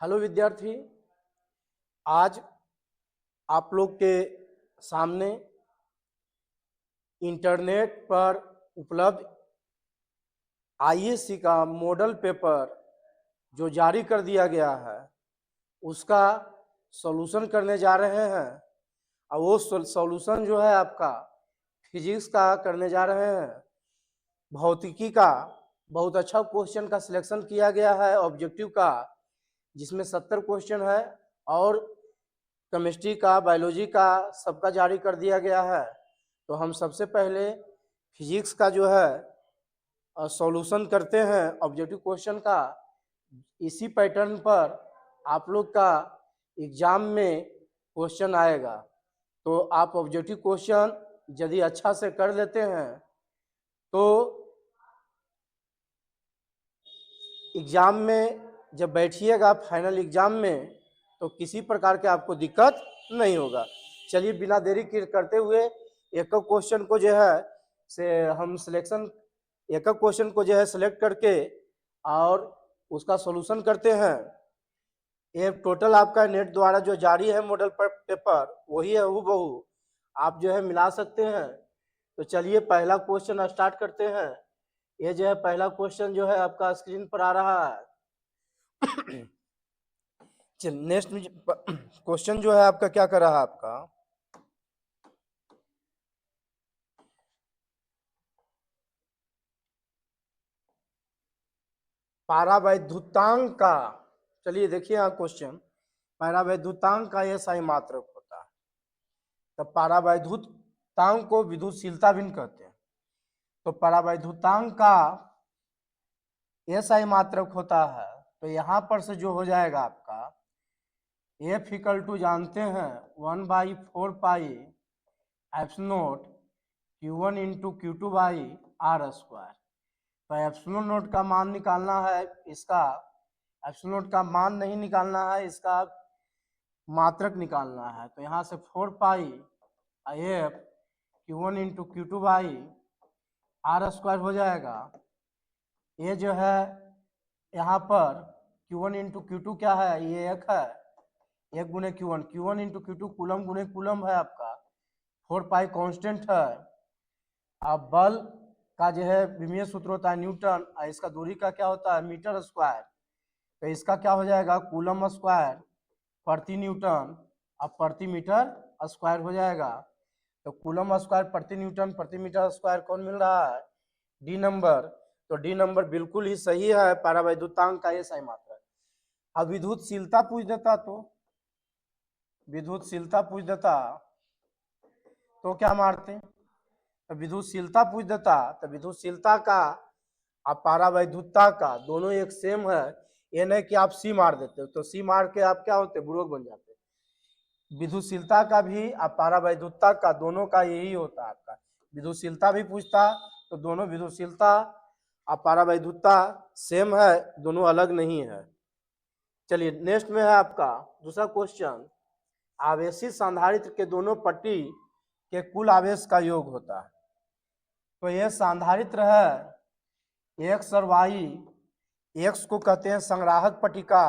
Hello विद्यार्थी, आज आप लोग के सामने इंटरनेट पर उपलब्ध आईएससी का मॉडल पेपर जो जारी कर दिया गया है उसका सॉल्यूशन करने जा रहे हैं। और वो सॉल्यूशन जो है आपका फिजिक्स का करने जा रहे हैं। भौतिकी का बहुत अच्छा क्वेश्चन का सिलेक्शन किया गया है ऑब्जेक्टिव का, जिसमें 70 क्वेश्चन है, और केमिस्ट्री का, बायोलॉजी का सबका जारी कर दिया गया है। तो हम सबसे पहले फिजिक्स का जो है सॉल्यूशन करते हैं ऑब्जेक्टिव क्वेश्चन का। इसी पैटर्न पर आप लोग का एग्जाम में क्वेश्चन आएगा। तो आप ऑब्जेक्टिव क्वेश्चन यदि अच्छा से कर लेते हैं तो एग्जाम में जब बैठिएगा फाइनल एग्जाम में तो किसी प्रकार के आपको दिक्कत नहीं होगा। चलिए बिना देरी करते हुए एक क्वेश्चन को जो है से हम सिलेक्शन एक क्वेश्चन को जो है सिलेक्ट करके और उसका सॉल्यूशन करते हैं। ये टोटल आपका नेट द्वारा जो जारी है मॉडल पर पेपर वही है, हूबहू आप जो है मिला सकते हैं। तो चलिए पहला क्वेश्चन स्टार्ट करते हैं। ये जो है पहला क्वेश्चन जो है आपका स्क्रीन पर आ रहा है। नेक्स्ट क्वेश्चन जो है आपका क्या कर रहा है आपका पारावैद्युतांक का। चलिए देखिए यहाँ क्वेश्चन, पारावैद्युतांक का ये सही मात्रक होता है। तो पारावैद्युतांक को विद्युतशीलता भी कहते हैं। तो पारावैद्युतांक का ये सही मात्रक होता है। तो यहाँ पर से जो हो जाएगा आपका एफ इक्वल टू जानते हैं 1/4 epsilon Q1 into Q2 by R square. तो एप्सिलॉन नोट का मान निकालना है, इसका एप्सिलॉन नोट का मान नहीं निकालना है, इसका मात्रक निकालना है। तो यहाँ से 4 F Q1 into Q2 by R square हो जाएगा। ये जो है यहाँ पर Q1 इंटू Q2 क्या है, ये एक है, एक गुने Q1, Q1 into Q2 coulomb गुने कूलम है आपका। 4 कांस्टेंट है। अब बल का जो है विमीय सूत्र होता है न्यूटन, और इसका दूरी का क्या होता है मीटर स्क्वायर। तो इसका क्या हो जाएगा कूलम स्क्वायर प्रति न्यूटन अब प्रति मीटर स्क्वायर हो जाएगा। तो कूलम स्क्वायर प्रति न्यूटन प्रति मीटर स्क्वायर कौन मिल रहा है, डी नंबर। तो डी नंबर बिल्कुल ही सही है, पारावैद्युतांक का ये सही मात्रा है। अब विद्युतशीलता पूछ देता तो विद्युतशीलता पूछ देता तो क्या मारते, तो विद्युतशीलता पूछ देता तो विद्युतशीलता का और पारावैद्युतता का दोनों एक सेम है। ये नहीं कि आप सी मार देते हो, तो सी मार के आप क्या होते बुड़बक बन जाते। विद्युतशीलता का भी और पारावैद्युतता का दोनों का यही होता है आपका। विद्युतशीलता भी पूछता तो दोनों विद्युतशीलता और पारावैद्युतता सेम है, दोनों अलग नहीं है। चलिए नेक्स्ट में है आपका दूसरा क्वेश्चन, आवेशित संधारित्र के दोनों पट्टी के कुल आवेश का योग होता है। तो यह संधारित्र है एक्स और वाई। एक्स को कहते हैं संग्राहक पट्टिका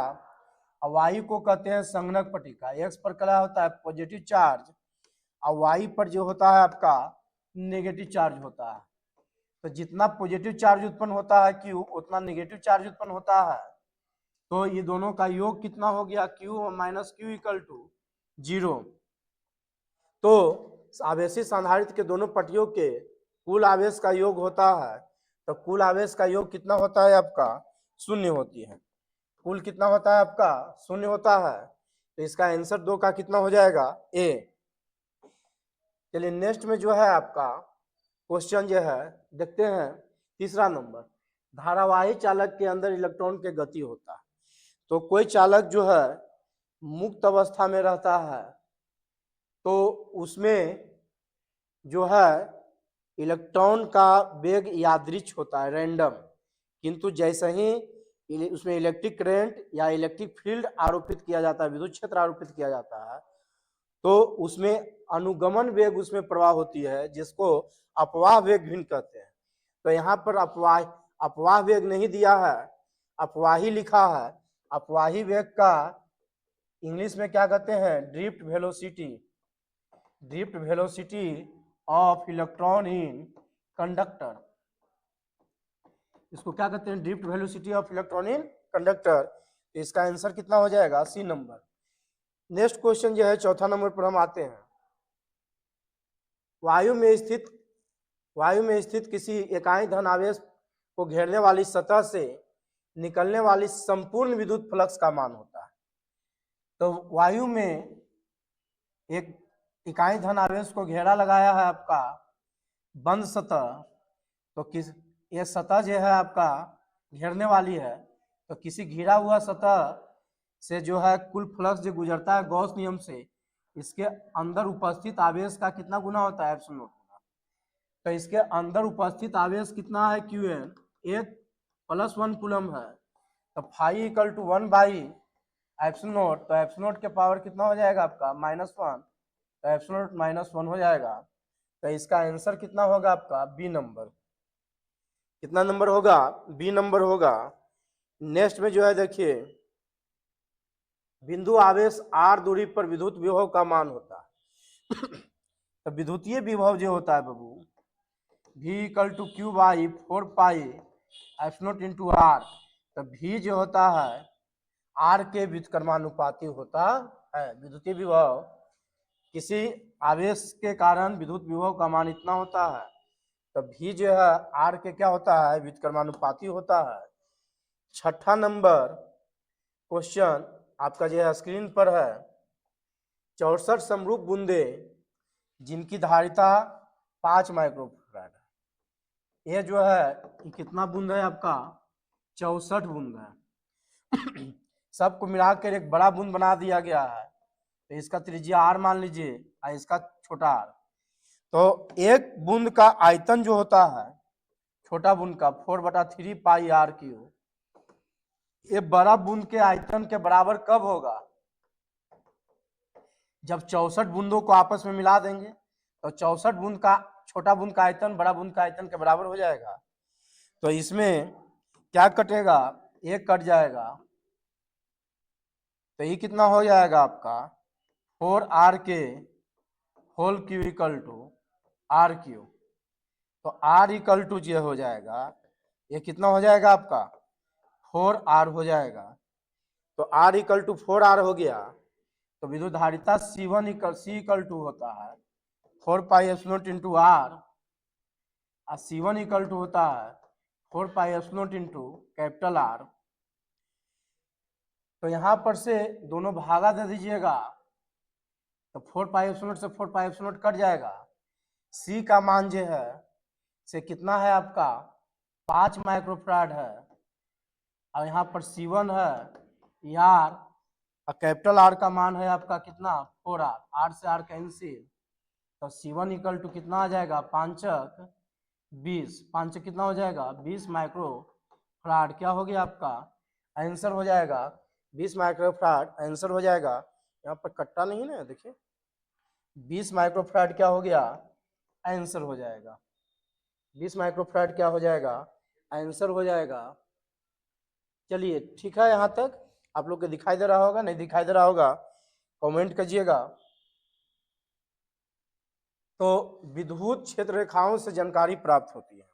और वाई को कहते हैं संगणक पट्टिका। एक्स पर क्या होता है पॉजिटिव चार्ज और वाई पर जो होता है आपका नेगेटिव चार्ज होता है। तो जितना पॉजिटिव चार्ज उत्पन्न होता है क्यू, उतना नेगेटिव चार्ज उत्पन्न होता है। तो ये दोनों का योग कितना हो गया Q minus Q equal to 0। तो आवेशित संधारित्र के दोनों पट्टियों के कुल आवेश का योग होता है। तो कुल आवेश का योग कितना होता है आपका 0 होती है। कुल कितना होता है आपका 0 होता है। तो इसका आंसर 2 का कितना हो जाएगा ए। चलिए नेक्स्ट में जो है आपका क्वेश्चन जो है देखते हैं तीसरा नंबर, धारावाही चालक के अंदर इलेक्ट्रॉन के गति होता है। तो कोई चालक जो है मुक्त अवस्था में रहता है तो उसमें जो है इलेक्ट्रॉन का वेग यादृच होता है रैंडम, किंतु जैसे ही उसमें इलेक्ट्रिक करंट या इलेक्ट्रिक फील्ड आरोपित किया जाता है, विद्युत क्षेत्र आरोपित किया जाता है, तो उसमें अनुगमन वेग उसमें प्रवाह होती है, जिसको अपवाह वेग भी कहते हैं। तो यहाँ पर अपवाह वेग नहीं दिया है, अपवाही लिखा है। अपवाही वेग का इंग्लिश में क्या कहते हैं? Drift velocity. Drift velocity of electron in conductor, इसको क्या कहते हैं? Drift velocity of electron in conductor. तो इसका आंसर कितना हो जाएगा? C number. नेक्स्ट क्वेश्चन जो है चौथा नंबर पर हम आते हैं। वायु में स्थित किसी इकाई धन आवेश को घेरने वाली सतह से निकलने वाली संपूर्ण विद्युत फ्लक्स का मान होता है। तो वायु में एक इकाई धन आवेश को घेरा लगाया है आपका बंद सतह, तो किस ये सतह जो है आपका घेरने वाली है, तो किसी घिरा हुआ सतह से जो है कुल फ्लक्स जो गुजरता है गॉस नियम से, इसके अंदर उपस्थित आवेश का कितना गुना होता है? एप्सिलॉन नॉट गुना। तो इसके अंदर उपस्थित आवेश कितना है? Qn 1 + 1 कूलम है। तो phi equal to 1 by epsilon nought, तो एप्सिलॉन नॉट के पावर कितना हो जाएगा आपका? -1, तो एप्सिलॉन नॉट -1 हो जाएगा। तो इसका आंसर कितना होगा आपका? B number. कितना नंबर होगा? बी नंबर होगा। नेक्स्ट में जो है देखिए, बिंदु आवेश r दूरी पर विद्युत विभव का मान होता है। तो विद्युतीय विभव जो होता है बाबू, V = Q/4 pi epsilon not into R। तो V जो होता है R के व्युत्क्रमानुपाती होता है। विद्युतीय विभव, किसी आवेश के कारण विद्युत विभव का मान इतना होता है, तो V जो है R के क्या होता है? व्युत्क्रमानुपाती होता है। छठा नंबर क्वेश्चन आपका जो है स्क्रीन पर है। 64 समरूप बूंदे जिनकी धारिता 5 माइक्रोफैराड है। ये जो है कितना बूंद है आपका? 64 बूंद है। सबको मिलाकर एक बड़ा बूंद बना दिया गया है। तो इसका त्रिज्या r मान लीजिए और इसका छोटा r। तो एक बूंद का आयतन जो होता है छोटा बूंद का 4/3 पाई r3। ये बड़ा बूंद के आयतन के बराबर कब होगा? जब 64 बूंदों को आपस में मिला देंगे, तो 64 बूंद का छोटा बूंद का आयतन बड़ा बूंद का आयतन के बराबर हो जाएगा। तो इसमें क्या कटेगा? एक कट जाएगा, तो ये कितना हो जाएगा आपका? 4r whole Q equal to r3। तो r इक्वल टू जो हो जाएगा, ये कितना हो जाएगा आपका? 4r हो जाएगा। तो r इक्वल टू 4r हो गया। तो विद्युत धारिता C1 इक्वल टू होता है 4 pi epsilon not into r, और C1 इक्वल टू होता है 4 pi epsilon not into capital R। तो यहाँ पर से दोनों भागा दे दीजिएगा, तो 4 पाई एप्सिलॉन नॉट से 4 पाई एप्सिलॉन नॉट कट जाएगा। C का मान जो है से कितना है आपका? 5 माइक्रोफैराड है, और यहाँ पर C1 है यार, और कैपिटल R का मान है आपका कितना? 4r। R से R कैंसिल, तो C1 इक्वल टू कितना आ जाएगा? 5 × 20। 5 कितना हो जाएगा? 20 माइक्रोफैराड। क्या हो गया आपका? आंसर हो जाएगा 20 माइक्रोफैराड। आंसर हो जाएगा, यहाँ पर कट्टा नहीं ना, देखिए 20 माइक्रोफैराड क्या हो गया? आंसर हो जाएगा 20 माइक्रोफैराड। क्या हो जाएगा? आंसर हो जाएगा। चलिए ठीक है, यहाँ तक आप लोग को दिखाई दे रहा होगा? नहीं दिखाई दे रहा होगा कमेंट कीजिएगा। तो विद्युत क्षेत्र रेखाओं से जानकारी प्राप्त होती है।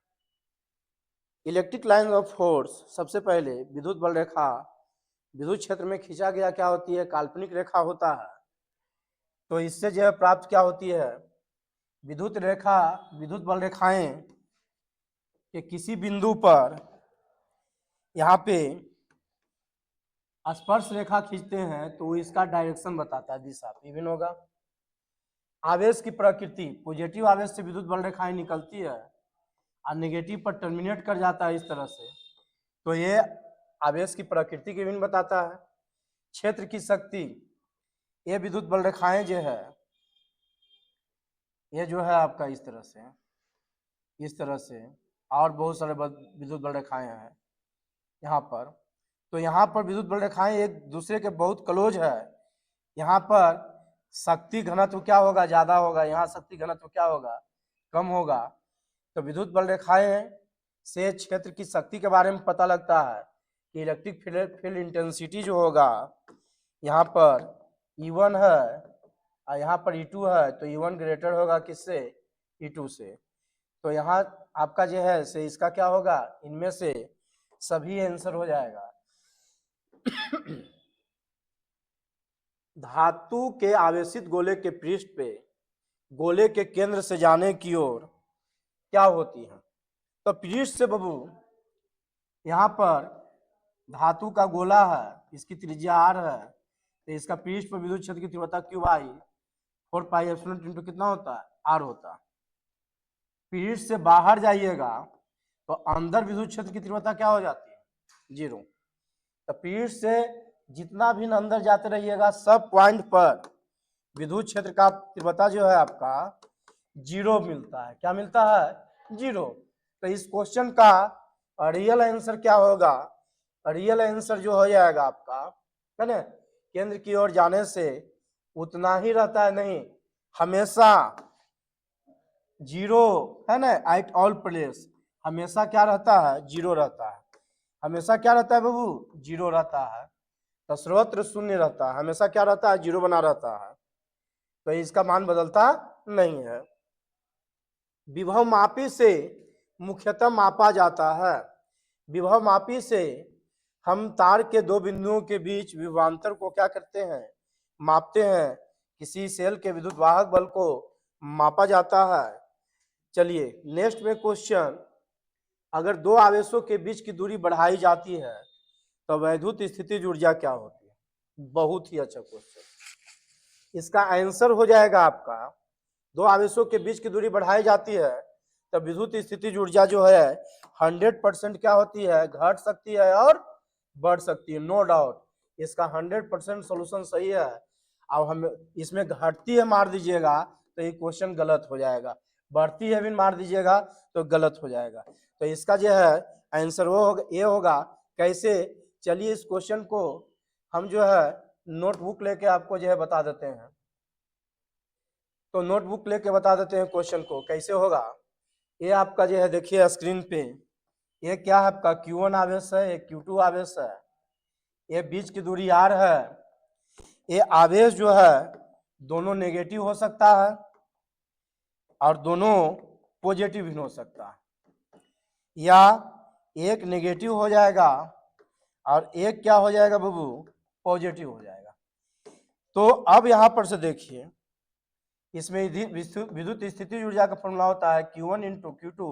इलेक्ट्रिक लाइन ऑफ फोर्स, सबसे पहले विद्युत बल रेखा विद्युत क्षेत्र में खींचा गया क्या होती है? काल्पनिक रेखा होता है। तो इससे जो है प्राप्त क्या होती है? विद्युत बल रेखाएं के किसी बिंदु पर यहाँ पे स्पर्श रेखा खींचते हैं, तो इसका डायरेक्शन बताता है, दिशा विभिन्न होगा। आवेश की प्रकृति, पॉजिटिव आवेश से विद्युत बल रेखाएं निकलती है और नेगेटिव पर टर्मिनेट कर जाता है इस तरह से। तो ये आवेश की प्रकृति के विभिन्न बताता है। क्षेत्र की शक्ति, ये विद्युत बल रेखाएं जो है, ये जो है आपका इस तरह से और बहुत सारे विद्युत बल रेखाएं हैं यहाँ पर। तो यहाँ पर विद्युत बल रेखाएं एक दूसरे के बहुत क्लोज है। यहाँ पर शक्ति घनत्व क्या होगा? ज्यादा होगा। यहाँ शक्ति घनत्व क्या होगा? कम होगा। तो विद्युत बल रेखाएं से क्षेत्र की शक्ति के बारे में पता लगता है। कि इलेक्ट्रिक फील्ड इंटेंसिटी जो होगा यहाँ पर E1 है और यहाँ पर E2 है, तो E1 ग्रेटर होगा किससे, E2 से। तो यहाँ आपका जो है से इसका क्या होगा, इनमें से सभी आंसर हो जाएगा। धातु के आवेशित गोले के पृष्ठ पे गोले के केंद्र से जाने की ओर क्या होती है, तो पृष्ठ से बबू यहाँ पर धातु का गोला है, इसकी त्रिज्या r है, तो इसका पृष्ठ पर विद्युत क्षेत्र की तीव्रता Q I 4 pi epsilon into कितना होता है, r होता है। पृष्ठ से बाहर जाइएगा तो अंदर विद्युत क्षेत्र की तीव्रता क्या हो जाती है, 0। तो पृष्ठ से जितना भी अंदर जाते रहिएगा सब पॉइंट पर विद्युत क्षेत्र का तीव्रता जो है आपका 0 मिलता है। क्या मिलता है, 0। तो इस क्वेश्चन का रियल आंसर क्या होगा, रियल आंसर जो हो जाएगा आपका है ना, केंद्र की ओर जाने से उतना ही रहता है, नहीं हमेशा 0 है ना, एट ऑल प्लेस हमेशा क्या रहता है, 0 रहता है। हमेशा क्या रहता है बाबू, 0 रहता है। तो सर्वत्र शून्य रहता है, हमेशा क्या रहता है, 0 बना रहता है। तो इसका मान बदलता नहीं है। विभव मापी से मुख्यतः मापा जाता है। विभव मापी से हम तार के दो बिंदुओं के बीच विभवांतर को क्या करते हैं, मापते हैं। किसी सेल के विद्युत वाहक बल को मापा जाता है। चलिए नेक्स्ट में क्वेश्चन, अगर दो आवेशों के बीच की दूरी बढ़ाई जाती है तो वैद्युत स्थितिज ऊर्जा क्या होती है। बहुत ही अच्छा क्वेश्चन। इसका आंसर हो जाएगा आपका, दो आवेशों के बीच की दूरी बढ़ाई जाती है तो विद्युत स्थितिज ऊर्जा जो है 100% क्या होती है, घट सकती है और बढ़ सकती है, नो डाउट। इसका 100% सोल्यूशन सही है। अब हम इसमें घटती है मार दीजिएगा तो ये क्वेश्चन गलत हो जाएगा, बढ़ती है भी मार दीजिएगा तो गलत हो जाएगा। तो इसका जो है आंसर वो होगा, ये होगा। कैसे, चलिए इस क्वेश्चन को हम जो है नोटबुक लेके आपको जो है बता देते हैं। तो नोटबुक लेके बता देते हैं क्वेश्चन को कैसे होगा। ये आपका जो है देखिए स्क्रीन पे, ये क्या है आपका Q1 आवेश है, ये Q2 आवेश है, ये बीच की दूरी r है। ये आवेश जो है दोनों नेगेटिव हो सकता है और दोनों पॉजिटिव भी हो सकता है, या एक नेगेटिव हो जाएगा और एक क्या हो जाएगा बाबू, पॉजिटिव हो जाएगा। तो अब यहां पर से देखिए, इसमें विद्युत स्थितिज ऊर्जा का फॉर्मूला होता है Q1 into Q2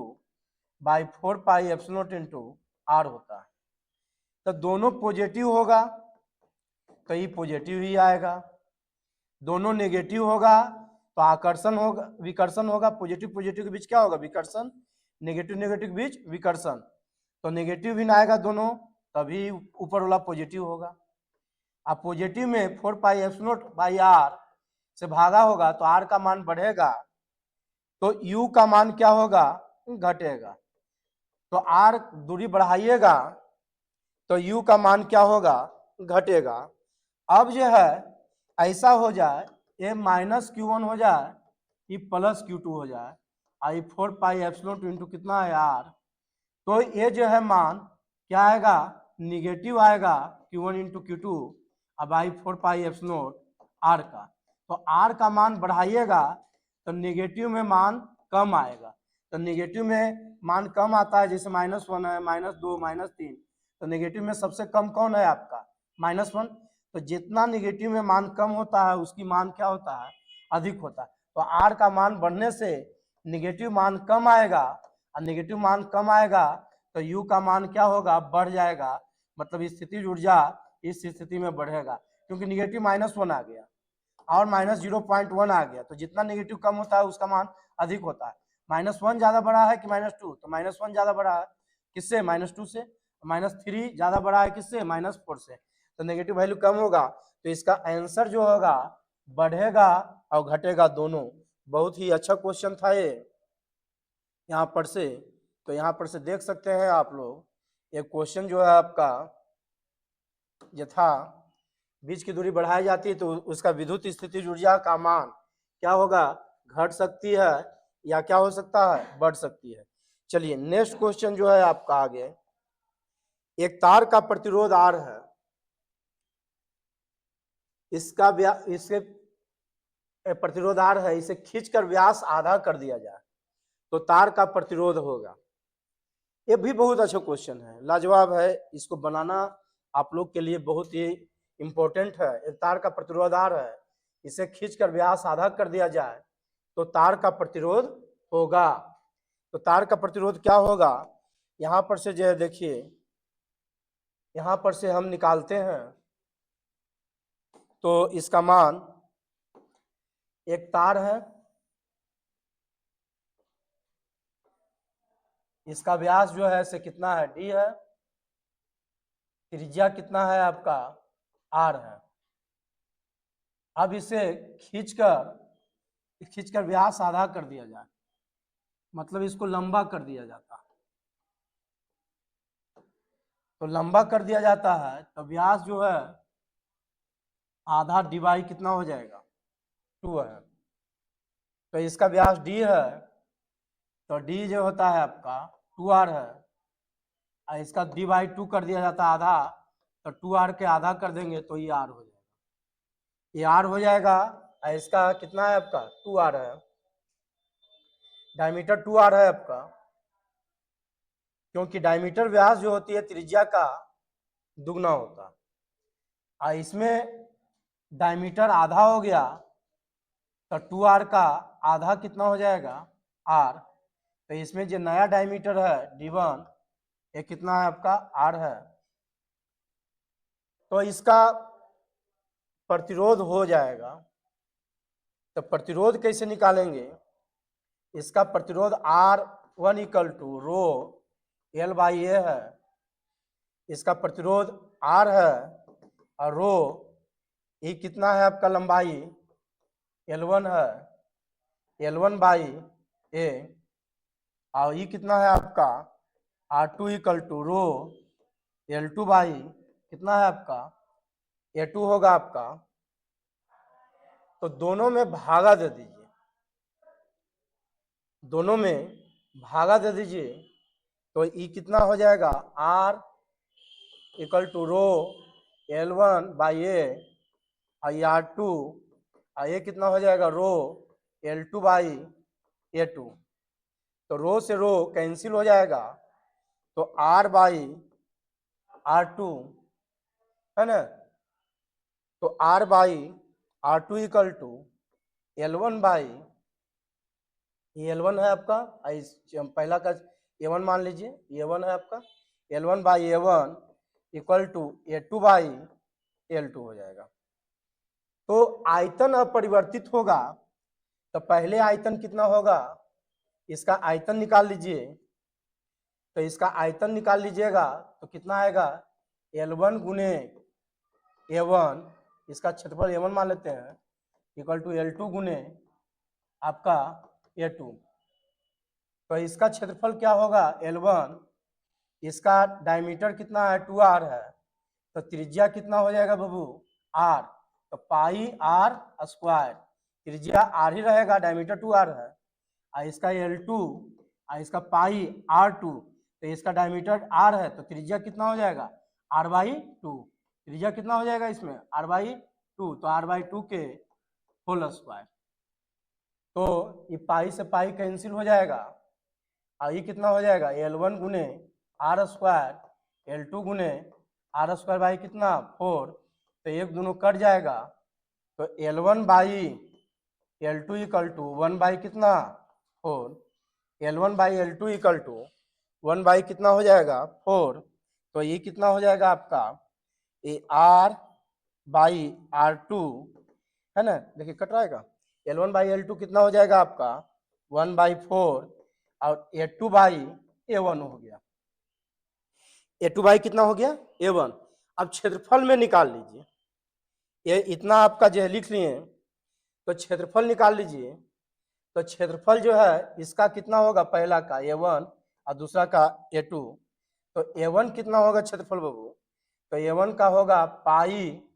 by 4 pi epsilon into R होता है। तो दोनों पॉजिटिव होगा तो ये पॉजिटिव ही आएगा, दोनों नेगेटिव होगा तो आकर्षण होगा, विकर्षण होगा। पॉजिटिव पॉजिटिव के बीच क्या होगा, विकर्षण। नेगेटिव नेगेटिव के बीच विकर्षण, तो नेगेटिव भी ना आएगा दोनों, तभी ऊपर वाला पॉजिटिव होगा। अब पॉजिटिव में 4 पाई एप्सिलॉन बाई R से भागा होगा तो R का मान बढ़ेगा तो U का मान क्या होगा, घटेगा। तो R दूरी बढ़ाइएगा तो U का मान क्या होगा, घटेगा। अब जो है ऐसा हो जाए, ये माइनस Q1 हो जाए, ये प्लस Q2 हो जाए, आई 4 पाई एप्सिलॉन इंटू कितना है R, तो ये जो है मान क्या आएगा, निगेटिव आएगा Q1 इंटू Q2 अब आई 4 पाई एप्सिलॉन R का। तो R का मान बढ़ाइएगा तो निगेटिव में मान कम आएगा। तो निगेटिव में मान कम आता है, जैसे -1 है, -2, -3, तो नेगेटिव में सबसे कम कौन है आपका, -1। तो जितना नेगेटिव में मान कम होता है उसकी मान क्या होता है, अधिक होता है। तो R का मान बढ़ने से नेगेटिव मान कम आएगा और नेगेटिव मान कम आएगा तो U का मान क्या होगा, बढ़ जाएगा। मतलब स्थितिज ऊर्जा इस स्थिति में बढ़ेगा, क्योंकि नेगेटिव -1 आ गया और -0.1 आ गया। तो जितना नेगेटिव कम होता है उसका मान अधिक होता है। -1 ज्यादा बड़ा है कि -2, तो -1 ज्यादा बड़ा है किससे, -2 से। -3 ज्यादा बड़ा है किससे, -4 से। तो नेगेटिव वैल्यू कम होगा तो इसका आंसर जो होगा बढ़ेगा और घटेगा दोनों। बहुत ही अच्छा क्वेश्चन था ये यहाँ पर से। तो यहाँ पर से देख सकते हैं आप लोग, ये क्वेश्चन जो है आपका यथा बीच की दूरी बढ़ाई जाती है तो उसका विद्युत स्थितिज ऊर्जा का मान क्या होगा, घट सकती है या क्या हो सकता है, बढ़ सकती है। चलिए नेक्स्ट क्वेश्चन जो है आपका आगे, एक तार का प्रतिरोध R है, इसके प्रतिरोध R है, इसे खींचकर व्यास आधा कर दिया जाए तो तार का प्रतिरोध होगा। ये भी बहुत अच्छा क्वेश्चन है, लाजवाब है। इसको बनाना आप लोग के लिए बहुत ही इंपॉर्टेंट है। एक तार का प्रतिरोध R है, इसे खींचकर व्यास आधा कर दिया जाए तो तार का प्रतिरोध होगा। तो तार का प्रतिरोध क्या होगा, यहां पर से जो है देखिए, यहां पर से हम निकालते हैं तो इसका मान, एक तार है, इसका व्यास जो है से कितना है, d है, त्रिज्या कितना है आपका, r है। अब इसे खींचकर व्यास आधा कर दिया जाए, मतलब इसको लंबा कर दिया जाता है। तो लंबा कर दिया जाता है तो व्यास जो है आधा डिवाइड कितना हो जाएगा, 2 है। तो इसका व्यास d है, तो d जो होता है आपका 2r है, और इसका d/2 कर दिया जाता है आधा, तो 2r के आधा कर देंगे तो ये r हो जाएगा, ये r हो जाएगा। और इसका कितना है आपका, 2r है, डायमीटर 2r है आपका, क्योंकि डायमीटर व्यास जो होती है त्रिज्या का दुगना होता है। और इसमें डायमीटर आधा हो गया तो 2r का आधा कितना हो जाएगा, r। तो इसमें जो नया डायमीटर है d1, ये कितना है आपका, r है। तो इसका प्रतिरोध हो जाएगा। तो प्रतिरोध कैसे निकालेंगे, इसका प्रतिरोध R1 equal to row L/A है, इसका प्रतिरोध R है, और रो ये कितना है आपका, लंबाई L1 है, L1/A, और ये कितना है आपका, R2 equal to row L2 by कितना है आपका, A2 होगा आपका। तो दोनों में भागा दे दीजिए, दोनों में भागा दे दीजिए, तो ई कितना हो जाएगा, R equal to row L1/A, और R2, और ये कितना हो जाएगा, रो L2/A2। तो रो से रो कैंसिल हो जाएगा, तो R/R2 है ना, तो R/R2 इक्वल टू L1/, ये L1 है आपका, पहला का A1 मान लीजिए, A1 है आपका, L1/A1 इक्वल टू A2/L2 हो जाएगा। तो आयतन अपरिवर्तित होगा, तो पहले आयतन कितना होगा, इसका आयतन निकाल लीजिए। तो इसका आयतन निकाल लीजिएगा तो कितना आएगा, L1 गुने A1, इसका क्षेत्रफल A1 मान लेते हैं, इक्वल टू L2 गुने आपका A2। तो इसका क्षेत्रफल क्या होगा, L1, इसका डायमीटर कितना है, 2r है, तो त्रिज्या कितना हो जाएगा बाबू, r। तो पाई r स्क्वायर, त्रिज्या r ही रहेगा, डायमीटर 2r है, और इसका L2, और इसका पाई r2, तो इसका डायमीटर r है, तो त्रिज्या कितना हो जाएगा, r/2। त्रिज्या कितना हो जाएगा इसमें, r/2, तो r/2 के होल स्क्वायर। तो ये पाई से पाई कैंसिल हो जाएगा, और ये कितना हो जाएगा, L1 गुने r स्क्वायर, L2 गुने r स्क्वायर बाई कितना 4, तो एक दोनों कट जाएगा, तो L1/L2 इक्वल टू 1 कितना 4, L1/L2 इक्वल टू 1 कितना हो जाएगा 4। तो ये कितना हो जाएगा आपका, ये R/R2 है ना, देखिए कट रहेगा, L1/L2 कितना हो जाएगा आपका 1/4, और A2/A1 हो गया, A2 कितना हो गया, A1। अब क्षेत्रफल में निकाल लीजिए, ये इतना आपका जो है लिख लिए, तो क्षेत्रफल निकाल लीजिए। तो क्षेत्रफल जो है इसका कितना होगा, पहला का A1 और दूसरा का A2। तो A1 कितना होगा क्षेत्रफल बाबू, तो A1 का होगा पाई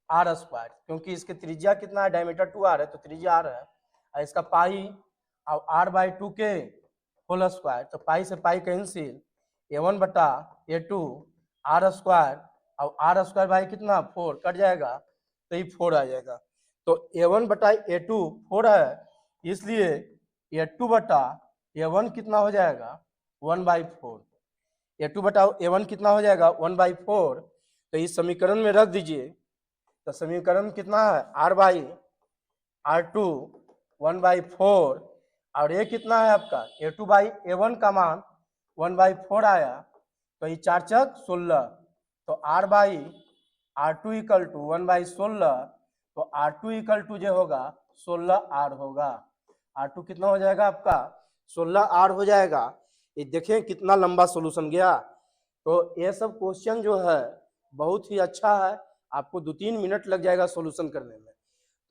r स्क्वायर, क्योंकि इसके त्रिज्या कितना है, डायमीटर 2r है, तो त्रिज्या r है, और इसका पाई और r/2 के होल स्क्वायर, तो पाई से pi cancel, A1/A2, R square, अब आर स्क्वायर बाई कितना 4 कट जाएगा तो ये 4 आ जाएगा। तो a1 बटा a2 4 है, इसलिए a2 बटा a1 कितना हो जाएगा 1/4। a2 बटा a1 कितना हो जाएगा 1/4। तो इस समीकरण में रख दीजिए, तो समीकरण कितना है r/r2 1/4 और ये कितना है आपका a2/a1 का मान 1/4 आया, तो ये 4 चक 16, तो r/r2 इक्वल टू 1/16, तो r2 इक्वल टू जो होगा 16r होगा। r2 कितना हो जाएगा आपका 16r हो जाएगा। ये देखें कितना लंबा सॉल्यूशन गया। तो ये सब क्वेश्चन जो है बहुत ही अच्छा है, आपको 2-3 मिनट लग जाएगा सॉल्यूशन करने में।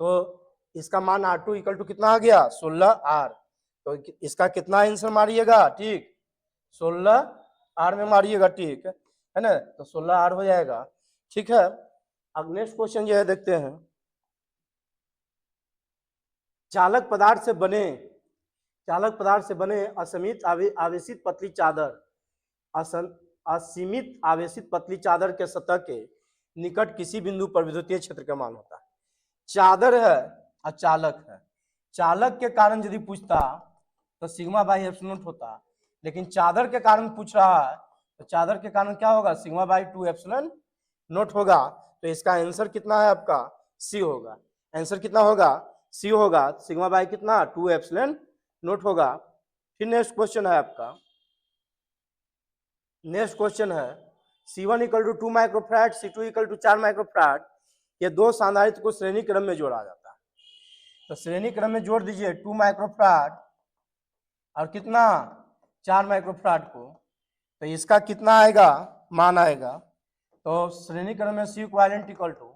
तो इसका मान r2 इक्वल टू कितना आ गया 16r, तो इसका कितना आंसर मारिएगा, ठीक 16r में मारिएगा, ठीक है ना, तो 16r हो जाएगा। ठीक है, अब नेक्स्ट क्वेश्चन जो है देखते हैं। चालक पदार्थ से बने असीमित आवेशित पतली चादर, असीमित आवेशित पतली चादर के सतह के निकट किसी बिंदु पर विद्युतीय क्षेत्र का मान होता है। चादर है और चालक है, चालक के कारण यदि पूछता तो सिग्मा बाई एप्सिलॉन होता, लेकिन चादर के कारण पूछ रहा है तो चादर के कारण क्या होगा सिग्मा बाई 2 एप्सिलॉन नोट होगा। तो इसका आंसर कितना है आपका सी होगा। आंसर कितना होगा सी होगा, सिग्मा बाई कितना 2 एप्सिलॉन नोट होगा। फिर नेक्स्ट क्वेश्चन है आपका, नेक्स्ट क्वेश्चन है C1 equal to 2 microfarad, C2 equal to 4 microfarad, ये दो संधारित्र को श्रेणी क्रम में जोड़ा जाता है। तो श्रेणी क्रम में जोड़ दीजिए 2 माइक्रोफैराड और कितना 4 माइक्रोफैराड को, तो इसका कितना आएगा मान आएगा। तो श्रेणी क्रम में C equivalent equal to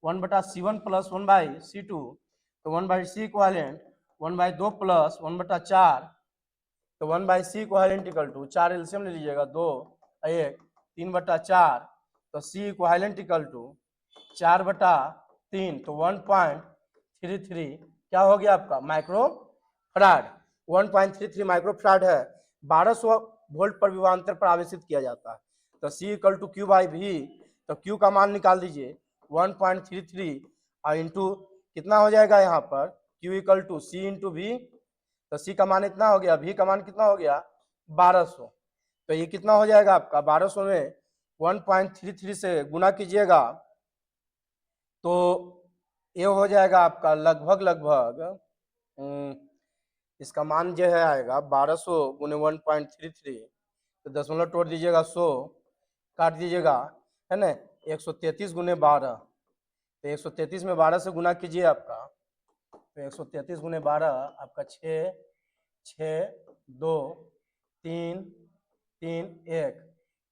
1/C1 plus 1/C2, तो 1/C इक्विवेलेंट 1/2 प्लस 1/4, तो 1/C equivalent equal to 4 LCM ले लीजिएगा 2 1 3/4, तो C इक्विवेलेंट इक्वल टू 4/3, तो 1.33 क्या हो गया आपका माइक्रोफैराड। 1.33 माइक्रोफैराड है, 1200 वोल्ट पर विभवांतर पर आवेशित किया जाता है। तो C इक्वल टू Q/V, तो Q का मान निकाल दीजिए 1.33 और इंटू कितना हो जाएगा यहाँ पर Q equal to C into V, तो C का मान इतना हो गया, V का मान कितना हो गया 1200, तो ये कितना हो जाएगा आपका 1200 में 1.33 से गुना कीजिएगा तो ये हो जाएगा आपका लगभग इसका मान जो है आएगा 1200 गुने 1.33, तो दशमलव तोड़ दीजिएगा 100 काट दीजिएगा है ना 133 गुने 12, तो 133 में 12 से गुना कीजिए आपका, तो 133 गुने 12 आपका 6 6 2 3 3 1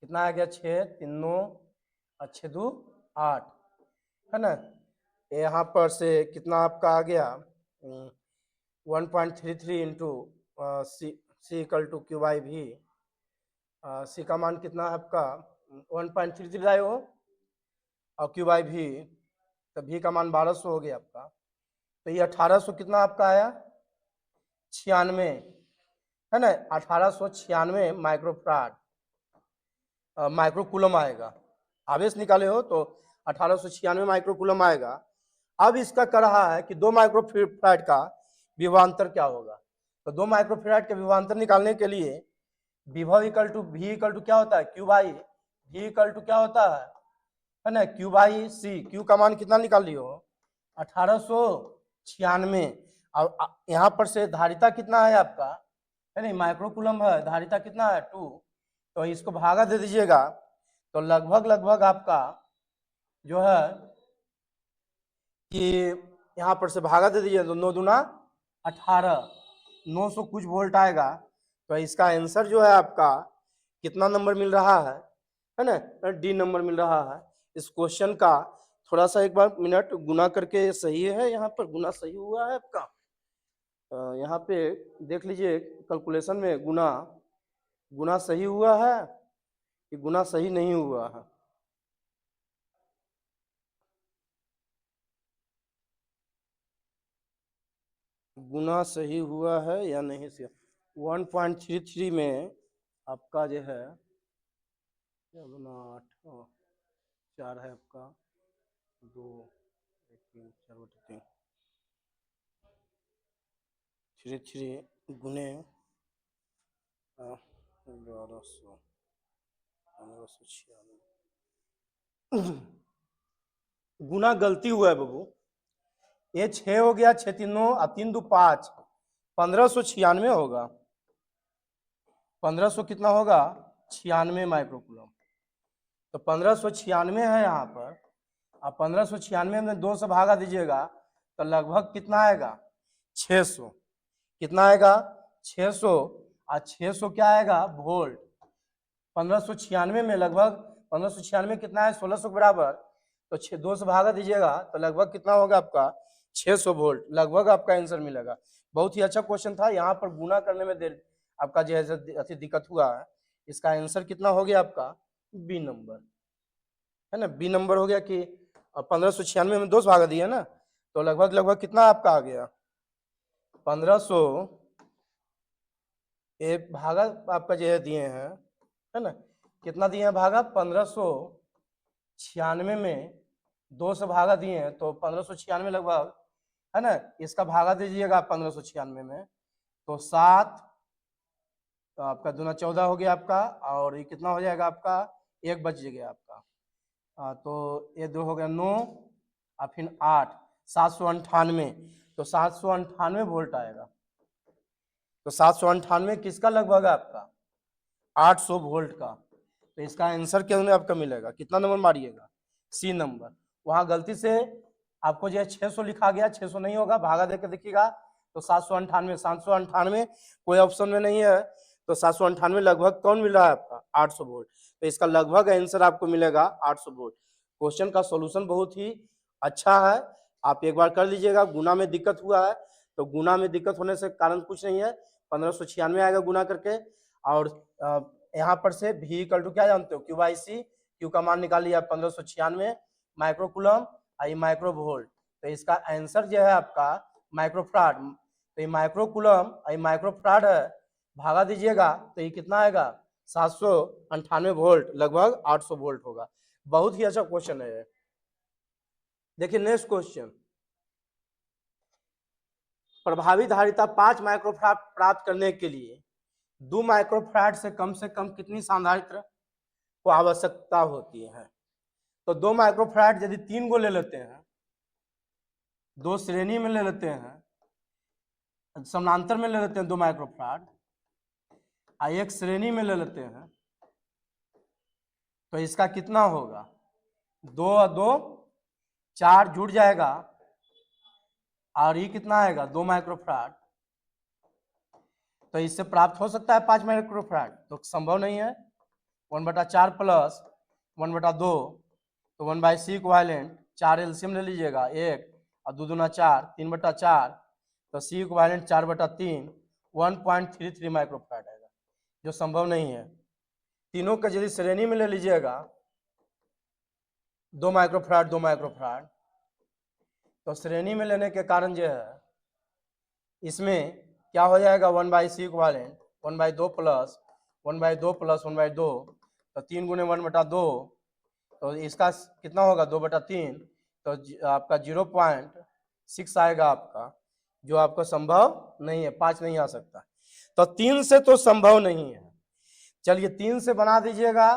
कितना आ गया 6 3 9 और 6 2 8 है ना। यहाँ पर से कितना आपका आ गया 1.33 into C equal to Q/V, C का मान कितना है आपका 1.33 लाए हो और Q/V, तो V का मान 1200 हो गया आपका, तो ये 1800 कितना आपका आया 96 है ना, 1896 माइक्रोफैराड माइक्रोकूलम आएगा। आवेश निकाले हो तो 1896 माइक्रोकूलम आएगा। अब इसका कह रहा है कि 2 माइक्रोफैराड का विभवांतर क्या होगा, तो 2 माइक्रोफैराड के विभवांतर निकालने के लिए विभव equal to V equal to क्या होता है Q/V इक्वल टू क्या होता है ना Q/C। Q का मान कितना निकाल लियो 1896, और यहाँ पर से धारिता कितना है आपका है नहीं माइक्रोकूलम है, धारिता कितना है 2, तो इसको भागा दे दीजिएगा तो लगभग आपका जो है कि यहाँ पर से भागा दे दीजिए तो 9 दूना 18 900 कुछ वोल्ट आएगा। तो इसका आंसर जो है आपका कितना नंबर मिल रहा है ना डी नंबर मिल रहा है। इस क्वेश्चन का थोड़ा सा एक बार मिनट गुना करके सही है, यहाँ पर गुना सही हुआ है आपका, यहाँ पे देख लीजिए कैलकुलेशन में गुना सही हुआ है कि गुना सही नहीं हुआ है। गुना सही हुआ है या नहीं सही। 1.33 में आपका जो है 7 8 4 है आपका 2 1 3 4/3 3 गुने 1100 1596 गुना गलती हुआ है बाबू। ये 6 हो गया, 6 3 9 और 3 2 5, 1596 होगा। 1500 कितना होगा 96 माइक्रोकूलम। तो 1596 है यहाँ पर। अब 1596 में 2 से भागा दीजिएगा तो लगभग कितना आएगा 600। कितना आएगा 600। और 600 क्या आएगा वोल्ट। 1596 में लगभग 1596 कितना है 1600 के बराबर। तो 2 से भागा दीजिएगा तो लगभग कितना होगा आपका 600 वोल्ट। लगभग आपका आंसर मिलेगा। बहुत ही अच्छा क्वेश्चन था। यहाँ पर गुना करने में देर आपका जो है दिक्कत हुआ है। इसका आंसर कितना हो गया आपका बी नंबर है ना। बी नंबर हो गया कि 1596 में 2 से भागा दिया ना तो लगभग लगभग कितना आपका आ गया 1500 एक भागा आपका जो है दिए हैं है ना। कितना दिए हैं भागा 1596 में 2 से भागा दिए हैं तो 1596 लगभग है ना। इसका भागा दीजिएगा 1596 में तो 7 तो आपका दूना 14 हो गया आपका। और ये कितना हो जाएगा आपका 1 बच गया आपका। तो ये 2 हो गया 9 और फिर 8 798। तो 798 वोल्ट आएगा। तो 798 किसका लगभग है आपका 800 वोल्ट का। तो इसका आंसर क्या आपका मिलेगा कितना नंबर मारिएगा सी नंबर। वहां गलती से आपको जो है 600 लिखा गया 600 नहीं होगा भागा देकर देखिएगा तो 798 कोई ऑप्शन में नहीं है। तो 798 लगभग कौन मिल रहा है आपका 800 वोल्ट। तो इसका लगभग आंसर आपको मिलेगा 800 वोल्ट। क्वेश्चन का सॉल्यूशन बहुत ही अच्छा है। आप एक बार कर लीजिएगा। गुना में दिक्कत हुआ है तो गुना में दिक्कत होने से कारण कुछ नहीं है 1596 आएगा गुना करके। और यहाँ पर से V इक्वल टू क्या जानते हो Q/C। Q का मान निकालिए आप 1596 माइक्रोकूलम आई माइक्रो वोल्ट। तो इसका आंसर जो है आपका माइक्रोफराड। तो ये माइक्रोकूलम आई माइक्रोफराड है भागा दीजिएगा तो ये कितना आएगा 798 वोल्ट लगभग 800 वोल्ट होगा। बहुत ही अच्छा क्वेश्चन है। देखिए नेक्स्ट क्वेश्चन। प्रभावी धारिता 5 माइक्रोफराड प्राप्त करने के लिए 2 माइक्रोफराड से कम कितनी सांधारित्र को आवश्यकता होती है। तो 2 माइक्रोफराड यदि 3 को ले लेते हैं 2 श्रेणी में ले लेते हैं समानांतर में ले लेते हैं 2 माइक्रोफराड और 1 श्रेणी में ले लेते हैं तो इसका कितना होगा 2 और 2 4 जुड़ जाएगा और ये कितना आएगा 2 माइक्रोफराड। तो इससे प्राप्त हो सकता है 5 माइक्रोफराड तो संभव नहीं है। 1/4 प्लस 1/2 तो 1/C इक्विवेलेंट 4 एलसीएम ले लीजिएगा 1 और 2 दूना 4 3/4 तो C इक्विवेलेंट 4/3 1.33 माइक्रोफराड आएगा जो संभव नहीं है। तीनों का यदि श्रेणी में ले लीजिएगा 2 माइक्रोफराड तो श्रेणी में लेने के कारण जो है इसमें क्या हो जाएगा 1/C इक्विवेलेंट 1/2 प्लस 1/2 प्लस 1/2 तो 3 गुने 1/2 तो इसका कितना होगा 2/3 तो आपका 0.6 आएगा आपका जो आपको संभव नहीं है। 5 नहीं आ सकता तो 3 से तो संभव नहीं है। चलिए 3 से बना दीजिएगा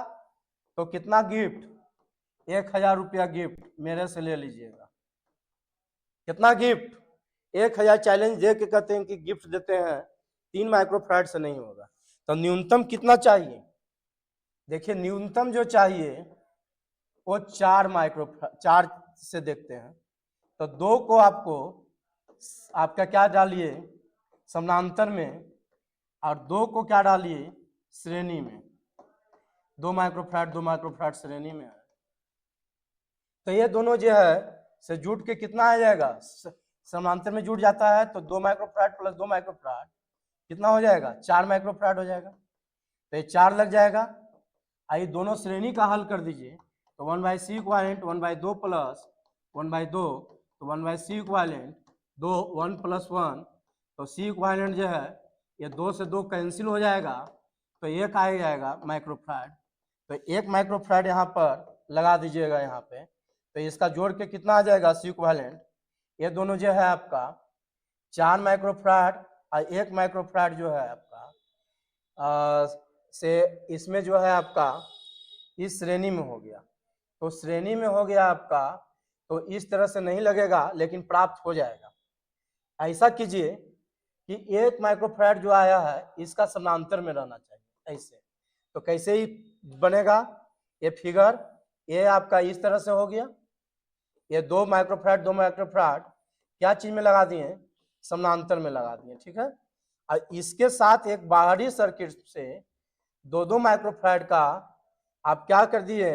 तो कितना गिफ्ट 1000 रुपया गिफ्ट मेरे से ले लीजिएगा। कितना गिफ्ट 1000 चैलेंज दे के कहते हैं कि गिफ्ट देते हैं 3 माइक्रोफराड से नहीं होगा। तो न्यूनतम कितना चाहिए देखिए न्यूनतम जो चाहिए वो 4 से देखते हैं तो 2 को आपका क्या डालिए समानांतर में और 2 को क्या डालिए श्रेणी में 2 माइक्रोफराड श्रेणी में है। तो ये दोनों जो है से जुट के कितना आ जाएगा समानांतर में जुट जाता है तो 2 माइक्रोफराड प्लस 2 माइक्रोफराड कितना हो जाएगा 4 माइक्रोफराड हो जाएगा। तो ये 4 लग जाएगा। आइए दोनों श्रेणी का हल कर दीजिए तो 1/C इक्विवेलेंट 1/2 प्लस 1/2 तो 1/C इक्विवेलेंट 2 1 प्लस 1 तो C इक्विवेलेंट जो है ये 2 से 2 कैंसिल हो जाएगा तो 1 आ जाएगा माइक्रोफराड। तो 1 माइक्रोफैराड यहाँ पर लगा दीजिएगा यहाँ पे, तो इसका जोड़ के कितना आ जाएगा सी इक्विवेलेंट, ये दोनों जो है आपका 4 माइक्रोफैराड और 1 माइक्रोफैराड जो है आपका से इसमें जो है आपका इस श्रेणी में हो गया, तो श्रेणी में हो गया आपका, तो इस तरह से नहीं लगेगा लेकिन प्राप्त हो जाएगा। ऐसा कीजिए कि 1 माइक्रोफैराड जो आया है इसका समानांतर में रहना चाहिए ऐसे, तो कैसे ही बनेगा ये फिगर, ये आपका इस तरह से हो गया, ये 2 माइक्रोफैराड क्या चीज में लगा दिए, समानांतर में लगा दिए, ठीक है। और इसके साथ एक बाहरी सर्किट से 2 माइक्रोफैराड का आप क्या कर दिए,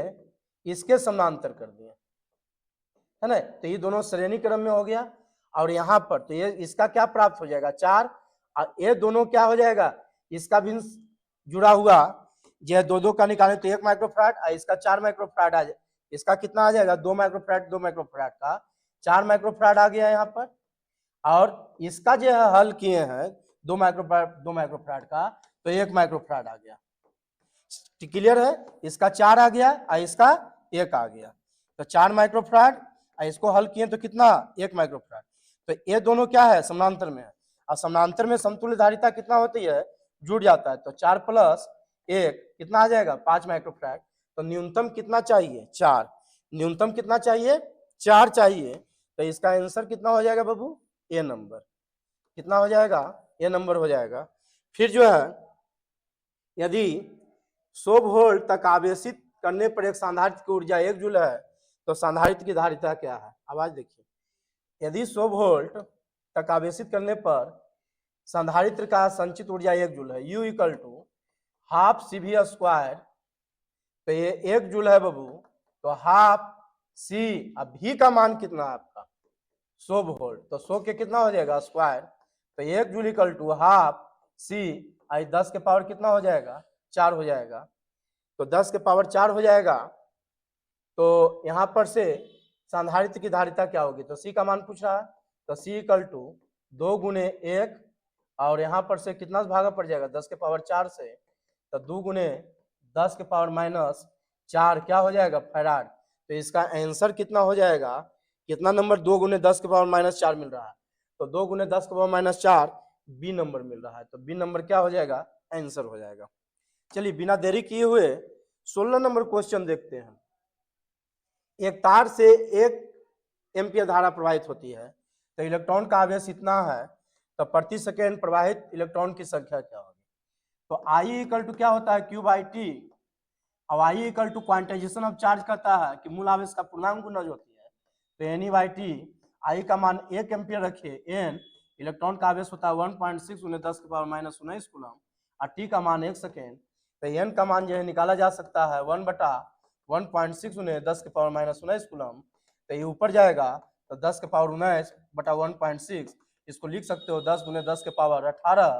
इसके समानांतर कर दिए, है ना। तो ये दोनों श्रेणी क्रम में हो गया, और यहाँ पर तो ये इसका क्या प्राप्त हो जाएगा 4, और ये दोनों क्या हो जाएगा, इसका भी जुड़ा हुआ जो है 2 का निकालें तो 1 माइक्रोफैराड और इसका 4 माइक्रोफैराड आ जाए, इसका कितना आ जाएगा 2 माइक्रोफैराड का 4 माइक्रोफैराड आ गया यहाँ पर, और इसका जो है हल किए हैं 2 माइक्रोफैराड का तो 1 माइक्रोफैराड आ गया, क्लियर है। इसका 4 आ गया और इसका 1 आ गया, तो 4 माइक्रोफैराड और इसको हल किए तो कितना 1 माइक्रोफैराड, तो ये दोनों क्या है समानांतर में है, और समानांतर में समतुल्य धारिता कितना होती है, जुड़ जाता है, तो 4 + 1 कितना आ जाएगा 5 माइक्रोफैराड, तो न्यूनतम कितना चाहिए 4, न्यूनतम कितना चाहिए 4 चाहिए, तो इसका आंसर कितना हो जाएगा बाबू, ए नंबर, कितना हो जाएगा ए नंबर हो जाएगा। फिर जो है यदि 100 वोल्ट तक आवेशित करने पर एक संधारित्र की ऊर्जा 1 जूल है तो संधारित्र की धारिता क्या है, आवाज देखिए, यदि 100 वोल्ट तक आवेशित करने पर संधारित्र का संचित ऊर्जा 1 जूल है, U = हाफ CV², तो ये 1 जूल है बाबू, तो हाफ सी, अब भी का मान कितना है आपका 100 वोल्ट, तो 100 के कितना हो जाएगा स्क्वायर, तो 1 जूल = हाफ सी, आई 10 के पावर कितना हो जाएगा 4 हो जाएगा, तो 10 के पावर 4 हो जाएगा, तो यहाँ पर से संधारित्र की धारिता क्या होगी, तो सी का मान पूछ रहा है, तो सी = 2 × 1, और यहाँ पर से कितना भागा पड़ जाएगा 10 के पावर 4 से, तो 2 × 10 के पावर -4 क्या हो जाएगा फैराड, तो इसका आंसर कितना हो जाएगा, कितना नंबर 2 × 10 के पावर -4 मिल रहा है, तो 2 × 10 के पावर -4 बी नंबर मिल रहा है, तो बी नंबर क्या हो जाएगा आंसर हो जाएगा। चलिए बिना देरी किए हुए 16 नंबर क्वेश्चन देखते हैं। एक तार से 1 एम्पीयर धारा प्रवाहित होती है, तो इलेक्ट्रॉन का आवेश इतना है, तो प्रति सेकेंड प्रवाहित इलेक्ट्रॉन की संख्या क्या होगी, तो I = क्या होता है Q/T, अब I = क्वांटाइजेशन ऑफ चार्ज करता है कि मूल आवेश का पूर्णांक गुना होती है, तो NE/T, I का मान 1 एम्पीयर रखिए, N इलेक्ट्रॉन का आवेश होता है 1.6 × 10 के पावर -19 कूलम, और T का मान 1 सेकेंड, तो N का मान जो है निकाला जा सकता है 1/1.6 × 10 के पावर -19 कूलम, तो ये ऊपर जाएगा तो 10 के पावर 19/1.6, इसको लिख सकते हो 10 × 10 के पावर 18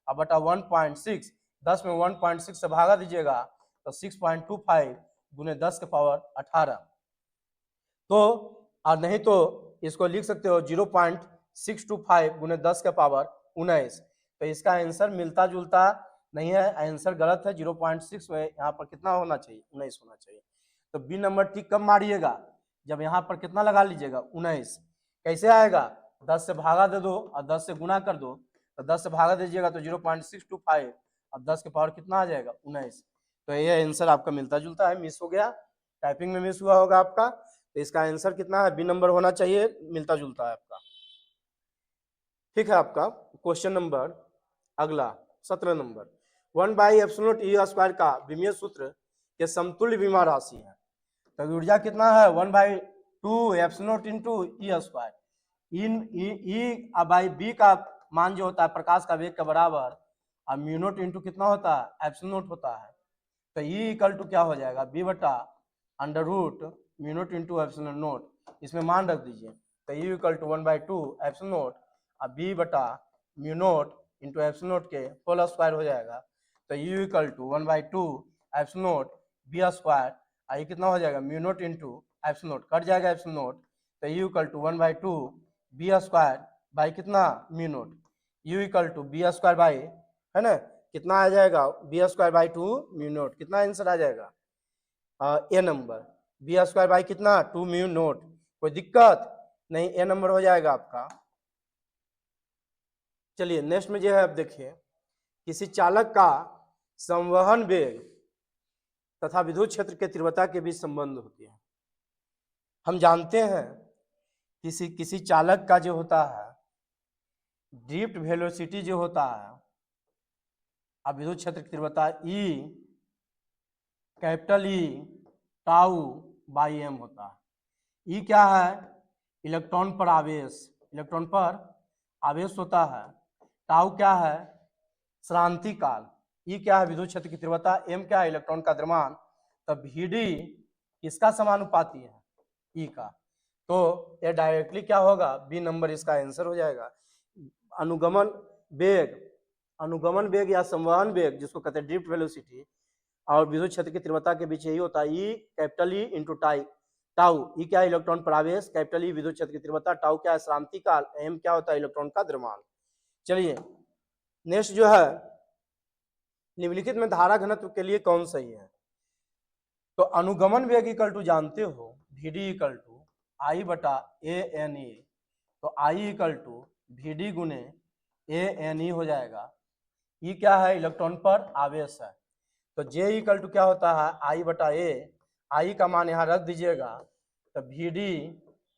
और बटा 1.6, 10 में 1.6 से भागा दीजिएगा तो 6.25 × 10 के पावर 18, तो और नहीं तो इसको लिख सकते हो 0.625 × 10 के पावर 19, तो इसका आंसर मिलता जुलता नहीं है, आंसर गलत है, 0.6 में यहाँ पर कितना होना चाहिए 19 होना चाहिए, तो बी नंबर टिक कब मारिएगा, जब यहाँ पर कितना लगा लीजिएगा 19, कैसे आएगा 10 से भागा दे दो और 10 से गुना कर दो, तो 10 से भागा दीजिएगा तो 0.625 और 10 के पावर कितना आ जाएगा 19, तो ये आंसर आपका मिलता जुलता है, मिस हो गया, टाइपिंग में मिस हुआ होगा आपका, तो इसका आंसर कितना है बी नंबर होना चाहिए, मिलता जुलता है आपका। ठीक है, आपका क्वेश्चन नंबर अगला 17 नंबर, 1/ε0E² का विमीय सूत्र के समतुल्य विमा राशि है, तो ऊर्जा कितना है 1/2ε0 × E², इन E/B का मान जो होता है प्रकाश का वेग के बराबर, और μ0 इंटू कितना होता है ε0 होता है, तो E = क्या हो जाएगा B/√μ0 × ε0, इसमें मान रख दीजिए, तो E = 1/2ε0 और B/μ0 × ε0 के होल स्क्वायर हो जाएगा, तो U = 1/2ε0 B², आई कितना हो जाएगा μ0 × ε0, कट जाएगा ε0, तो U = 1/2 B² बाई कितना μ0, U = B² बाई, है ना, कितना आ जाएगा B² बाई 2 μ0, कितना आंसर आ जाएगा ए नंबर, बी स्क्वायर बाई कितना 2 म्यू नोट, कोई दिक्कत नहीं, ए नंबर हो जाएगा आपका। चलिए नेक्स्ट में जो है, अब देखिए किसी चालक का संवहन वेग तथा विद्युत क्षेत्र के तीव्रता के बीच संबंध होती है। हम जानते हैं किसी चालक का जो होता है ड्रिफ्ट वेलोसिटी जो होता है, अब विद्युत क्षेत्र की तीव्रता E capital E tau by M होता है। ई क्या है, इलेक्ट्रॉन पर आवेश, इलेक्ट्रॉन पर आवेश होता है। टाउ क्या है, श्रांति काल। ई क्या है, विद्युत क्षेत्र की तीव्रता। एम क्या है, इलेक्ट्रॉन का द्रव्यमान। तब वीडी किसका समानुपाती है, ई का। तो ये डायरेक्टली क्या होगा, बी नंबर इसका आंसर हो जाएगा। अनुगमन वेग, अनुगमन वेग या संवहन वेग जिसको कहते हैं ड्रिफ्ट वेलोसिटी, और विद्युत क्षेत्र की तीव्रता के बीच यही होता है, E capital E into tau. E क्या है, इलेक्ट्रॉन पर आवेश, कैपिटल ई विद्युत क्षेत्र की तीव्रता, टाउ क्या है, श्रांति काल, एम क्या होता है, इलेक्ट्रॉन का द्रव्यमान। चलिए नेक्स्ट जो है, निम्नलिखित में धारा घनत्व के लिए कौन सही है। तो अनुगमन वेग इक्वल टू जानते हो वी डी इक्वल टू आई बटा ए एन ई, तो आई इक्वल टू वी डी गुने ए एन ई हो जाएगा। ई क्या है, इलेक्ट्रॉन पर आवेश है। तो जे इक्वल टू क्या होता है, आई बटा ए, आई का मान यहाँ रख दीजिएगा, तो V D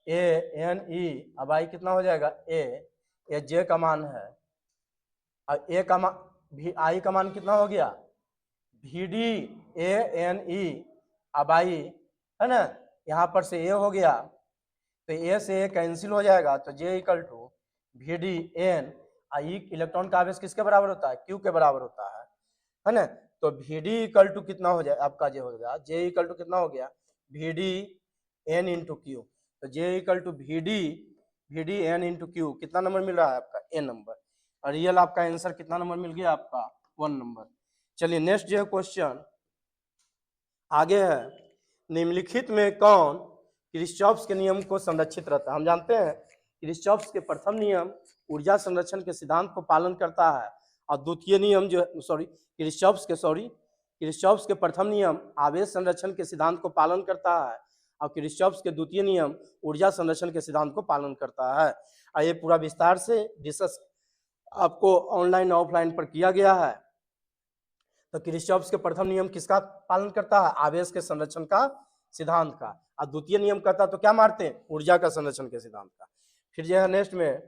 A N E, अब आई कितना हो जाएगा ए जे का मान है, और ए का मान आई का मान कितना हो गया V D A N E, अब आई है ना, यहाँ पर से ए हो गया, तो ए से ए कैंसिल हो जाएगा, तो J equal to V D N, I electron का आवेश किसके बराबर होता है, क्यू के बराबर होता है ना। तो वी डी इक्वल टू कितना हो जाए आपका, जे हो गया, जे इक्वल टू कितना हो गया V D N into Q, तो J equal to V D N into Q, कितना नंबर मिल रहा है आपका, ए नंबर। और रियल आपका आंसर कितना नंबर मिल गया आपका, 1 नंबर। चलिए नेक्स्ट जो है क्वेश्चन आगे है, निम्नलिखित में कौन किरचॉफ के नियम को संरक्षित रहता है। हम जानते हैं किरचॉफ के प्रथम नियम ऊर्जा संरक्षण के सिद्धांत को पालन करता है, और द्वितीय नियम जो किरचॉफ के प्रथम नियम आवेश संरक्षण के सिद्धांत को पालन करता है, और किरचॉफ के द्वितीय नियम ऊर्जा संरक्षण के सिद्धांत को पालन करता है। और ये पूरा विस्तार से डिस्कस आपको ऑनलाइन ऑफलाइन पर किया गया है। तो किरचॉफ के प्रथम नियम किसका पालन करता है, आवेश के संरक्षण का सिद्धांत का, और द्वितीय नियम करता तो क्या मारते हैं, ऊर्जा का संरक्षण के सिद्धांत का। फिर जो है नेक्स्ट में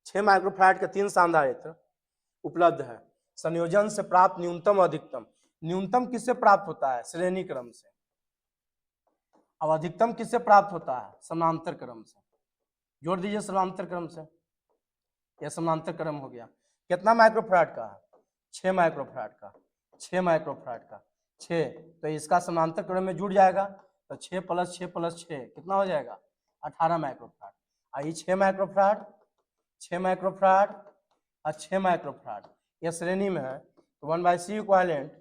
6 माइक्रोफैराड के 3 सांधारित्र उपलब्ध है, संयोजन से प्राप्त न्यूनतम अधिकतम। न्यूनतम किससे प्राप्त होता है, श्रेणी क्रम से, अब अधिकतम किससे प्राप्त होता है, समानांतर क्रम से। जोड़ दीजिए समानांतर क्रम से, यह समानांतर क्रम हो गया। कितना माइक्रोफैराड का है, 6 माइक्रोफैराड का, 6 माइक्रोफैराड का 6, तो इसका समानांतर क्रम में जुड़ जाएगा, तो 6 + 6 + 6 कितना हो जाएगा, 18 माइक्रोफैराड। और ये 6 माइक्रोफैराड, 6 माइक्रोफैराड और 6 माइक्रोफैराड ये श्रेणी में है, तो 1/c इक्विवेलेंट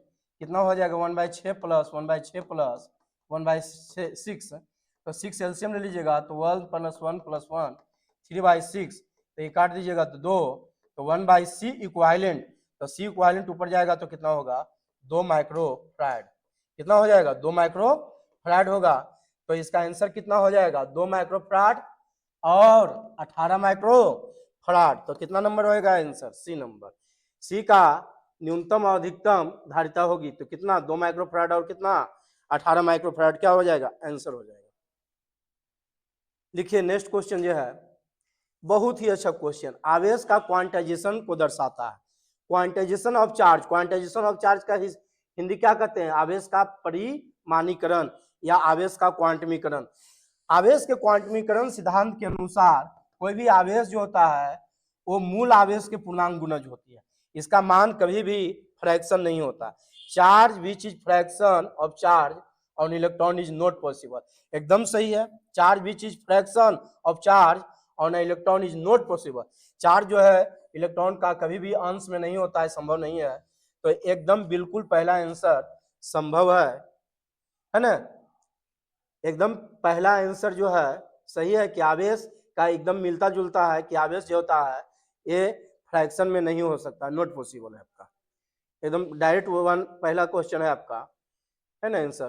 कितना हो जाएगा, 1/6 + 1/6 + 1/6, तो 6 एलसीएम ले लीजिएगा, तो 1 + 1 + 1 3/6, तो ये काट दीजिएगा तो 2, तो 1/c इक्विवेलेंट, तो c इक्विवेलेंट ऊपर जाएगा तो कितना होगा, 2 माइक्रोफैराड। कितना हो जाएगा, 2 माइक्रोफैराड होगा। तो इसका आंसर कितना हो जाएगा, 2 माइक्रोफैराड और 18 माइक्रोफैराड। तो कितना नंबर होएगा आंसर, सी नंबर। सी का न्यूनतम और अधिकतम धारिता होगी, तो कितना, 2 माइक्रोफैराड और कितना, 18 माइक्रोफैराड, क्या हो जाएगा, आंसर हो जाएगा। लिखिए नेक्स्ट क्वेश्चन जो है बहुत ही अच्छा क्वेश्चन, आवेश का क्वांटाइजेशन को दर्शाता है। Quantization of charge, quantization of charge का हिंदी क्या कहते हैं, आवेश का परिमाणीकरण या आवेश का क्वांटमीकरण। आवेश के क्वांटमीकरण सिद्धांत के अनुसार कोई भी आवेश जो होता है वो मूल आवेश के पूर्णांक गुणज होती है, इसका मान कभी भी फ्रैक्शन नहीं होता। Charge which is fraction of charge on electron is not possible, एकदम सही है। Charge which is fraction of charge on electron is not possible, charge जो है इलेक्ट्रॉन का कभी भी अंश में नहीं होता है, संभव नहीं है। तो एकदम बिल्कुल पहला आंसर संभव है ना, एकदम पहला आंसर जो है सही है कि आवेश का एकदम मिलता जुलता है, कि आवेश जो होता है ये फ्रैक्शन में नहीं हो सकता, नॉट पॉसिबल है आपका, एकदम डायरेक्ट वन पहला क्वेश्चन है आपका। है ना आंसर।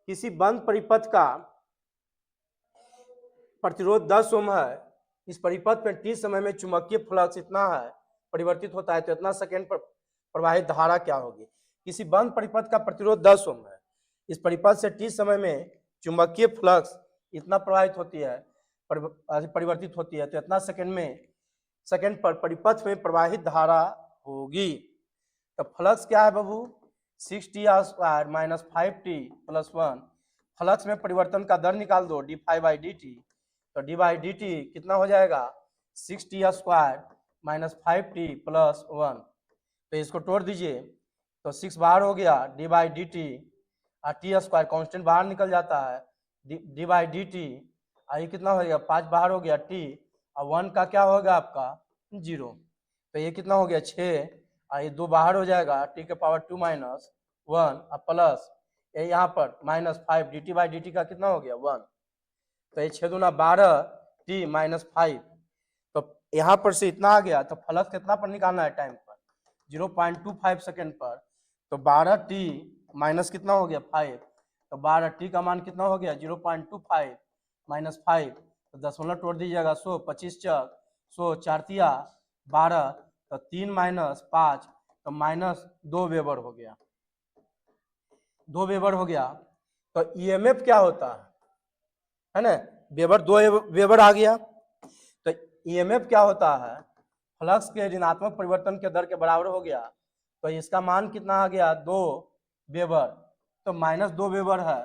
किसी बंद परिपथ का प्रतिरोध 10 ओम है, इस परिपथ में t समय में चुंबकीय फ्लक्स इतना है परिवर्तित होता है, तो इतना सेकंड पर प्रवाहित धारा क्या होगी। किसी बंद परिपथ का प्रतिरोध 10 ओम है, इस परिपथ से t समय में चुंबकीय फ्लक्स इतना प्रवाहित होती है परिवर्तित होती है, तो इतना सेकंड पर परिपथ में प्रवाहित धारा होगी। तो फ्लक्स क्या है बाबू, 6t² minus 5t plus 1। Flux में परिवर्तन का दर निकाल दो d∅dt, तो d/dt कितना हो जाएगा 6t² माइनस 5t प्लस 1। तो इसको तोड़ दीजिए, तो 6 बाहर हो गया d/dt और t² कांस्टेंट बाहर निकल जाता है d/dt, ये कितना हो गया 5 बाहर हो गया t और 1 का क्या होगा आपका 0, तो ये कितना हो गया 6 और ये 2 बाहर हो जाएगा t के पावर 2 माइनस 1 और प्लस ये यहाँ पर माइनस 5 dt/dt का कितना हो गया 1, तो ये 6 दूना 12 t माइनस 5, तो यहाँ पर से इतना आ गया। तो फ्लक्स कितना पर निकालना है टाइम पर 0.25 सेकेंड पर, तो 12t माइनस कितना हो गया 5, तो 12t का मान कितना हो गया 0.25 माइनस 5, तो दशमलव तोड़ दीजिएगा 100, 25 चक 100, 4 तिया 12, तो 3 माइनस 5 तो माइनस 2 वेबर हो गया, 2 वेबर हो गया। तो ईएमएफ क्या होता है ना, वेबर 2 वेबर आ गया। तो ईएमएफ क्या होता है, फ्लक्स के ऋणात्मक परिवर्तन के दर के बराबर हो गया, तो इसका मान कितना आ गया 2 वेबर, तो माइनस 2 वेबर है,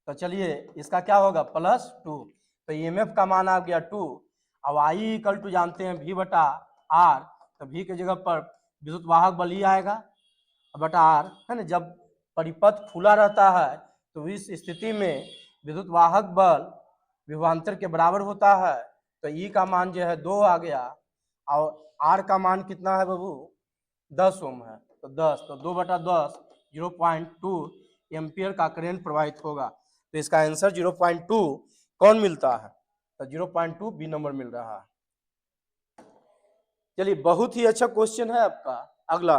तो चलिए इसका क्या होगा +2, तो ईएमएफ का मान आ गया 2। अब आई इक्वल टू जानते हैं V/R, तो V के जगह पर विद्युत वाहक बल ही आएगा बटा R, है ना। जब परिपथ खुला रहता है तो इस स्थिति में विद्युत वाहक बल विभवांतर के बराबर होता है, तो E का मान जो है 2 आ गया और R का मान कितना है बाबू 10 ओम है, तो 10, तो 2/10 0.2 एम्पियर का करंट प्रवाहित होगा, तो इसका आंसर 0.2 कौन मिलता है, तो 0.2 बी नंबर मिल रहा है। चलिए बहुत ही अच्छा क्वेश्चन है आपका अगला,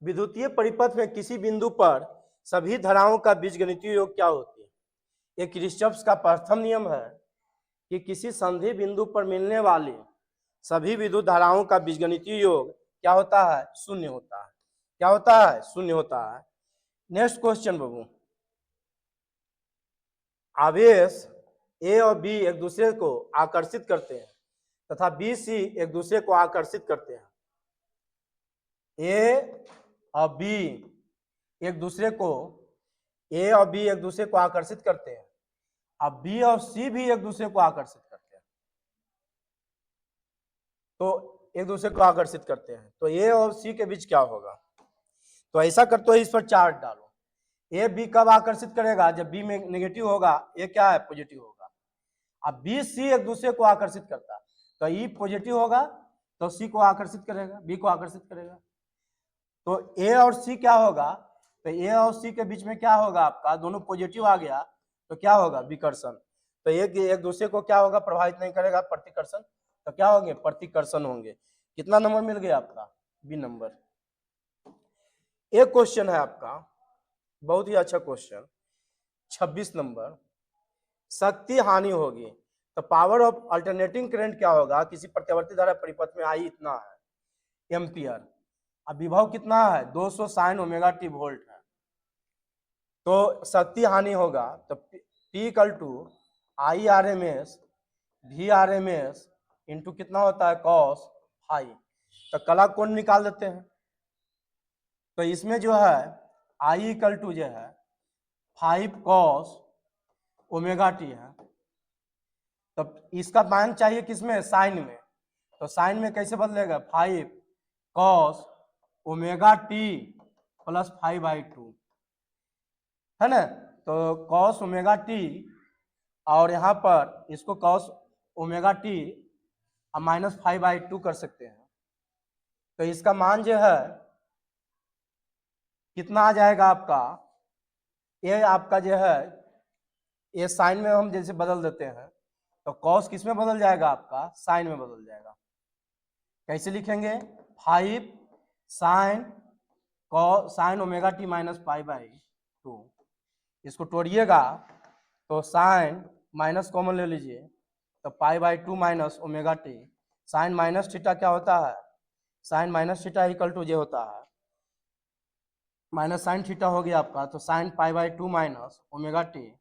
विद्युतीय परिपथ में किसी बिंदु पर सभी धाराओं का बीजगणितीय योग क्या होती है। एक किरचॉफ का प्रथम नियम है कि किसी संधि बिंदु पर मिलने वाले सभी विद्युत धाराओं का बीजगणितीय योग क्या होता है, शून्य होता है। क्या होता है, शून्य होता है। नेक्स्ट क्वेश्चन बाबू, आवेश ए और बी एक दूसरे को आकर्षित करते हैं तथा बी सी एक दूसरे को आकर्षित करते हैं। ए और बी एक दूसरे को आकर्षित करते हैं, अब बी और सी भी एक दूसरे को आकर्षित करते हैं, तो एक दूसरे को आकर्षित करते हैं, तो ए और सी के बीच क्या होगा। तो ऐसा करते हो, इस पर चार्ट डालो। ए बी कब आकर्षित करेगा, जब बी में नेगेटिव होगा, ए क्या है पॉजिटिव होगा। अब बी सी एक दूसरे को आकर्षित करता है, तो ई पॉजिटिव होगा तो सी को आकर्षित करेगा, बी को आकर्षित करेगा। तो ए और सी क्या होगा, तो ए और सी के बीच में क्या होगा आपका, दोनों पॉजिटिव आ गया तो क्या होगा विकर्षण, तो एक दूसरे को क्या होगा प्रभावित नहीं करेगा, प्रतिकर्षण, तो क्या होंगे प्रतिकर्षण होंगे। कितना नंबर मिल गया आपका, बी नंबर। एक क्वेश्चन है आपका बहुत ही अच्छा क्वेश्चन, 26 नंबर, शक्ति हानि होगी तो पावर ऑफ अल्टरनेटिंग करंट क्या होगा, किसी प्रत्यावर्ती धारा परिपथ में आई इतना है एम्पियर, अब विभव कितना है 200 sin ओमेगा टी वोल्ट है, तो शक्ति हानि होगा तो P equal to I/RMS V/RMS into कितना होता है cos फाई, तो कला कोण निकाल देते हैं। तो इसमें जो है I इक्वल टू जो है 5 cos ओमेगा टी है, तो इसका मान चाहिए किसमें साइन में, तो साइन में कैसे बदलेगा 5 cos ओमेगा टी प्लस 5/2 है ना, तो cos ओमेगा टी और यहाँ पर इसको cos ओमेगा टी माइनस 5/2 कर सकते हैं, तो इसका मान जो है कितना आ जाएगा आपका, ये आपका जो है ये साइन में हम जैसे बदल देते हैं तो cos किस में बदल जाएगा आपका साइन में बदल जाएगा। कैसे लिखेंगे 5 sign omega T minus pi by 2, इसको तोड़िएगा तो साइन माइनस कॉमन ले लीजिए तो pi by 2 minus omega T, sine minus theta क्या होता है, sine minus theta equal to J होता है, माइनस साइन थीटा हो गया आपका, तो sine pi by 2 minus omega T,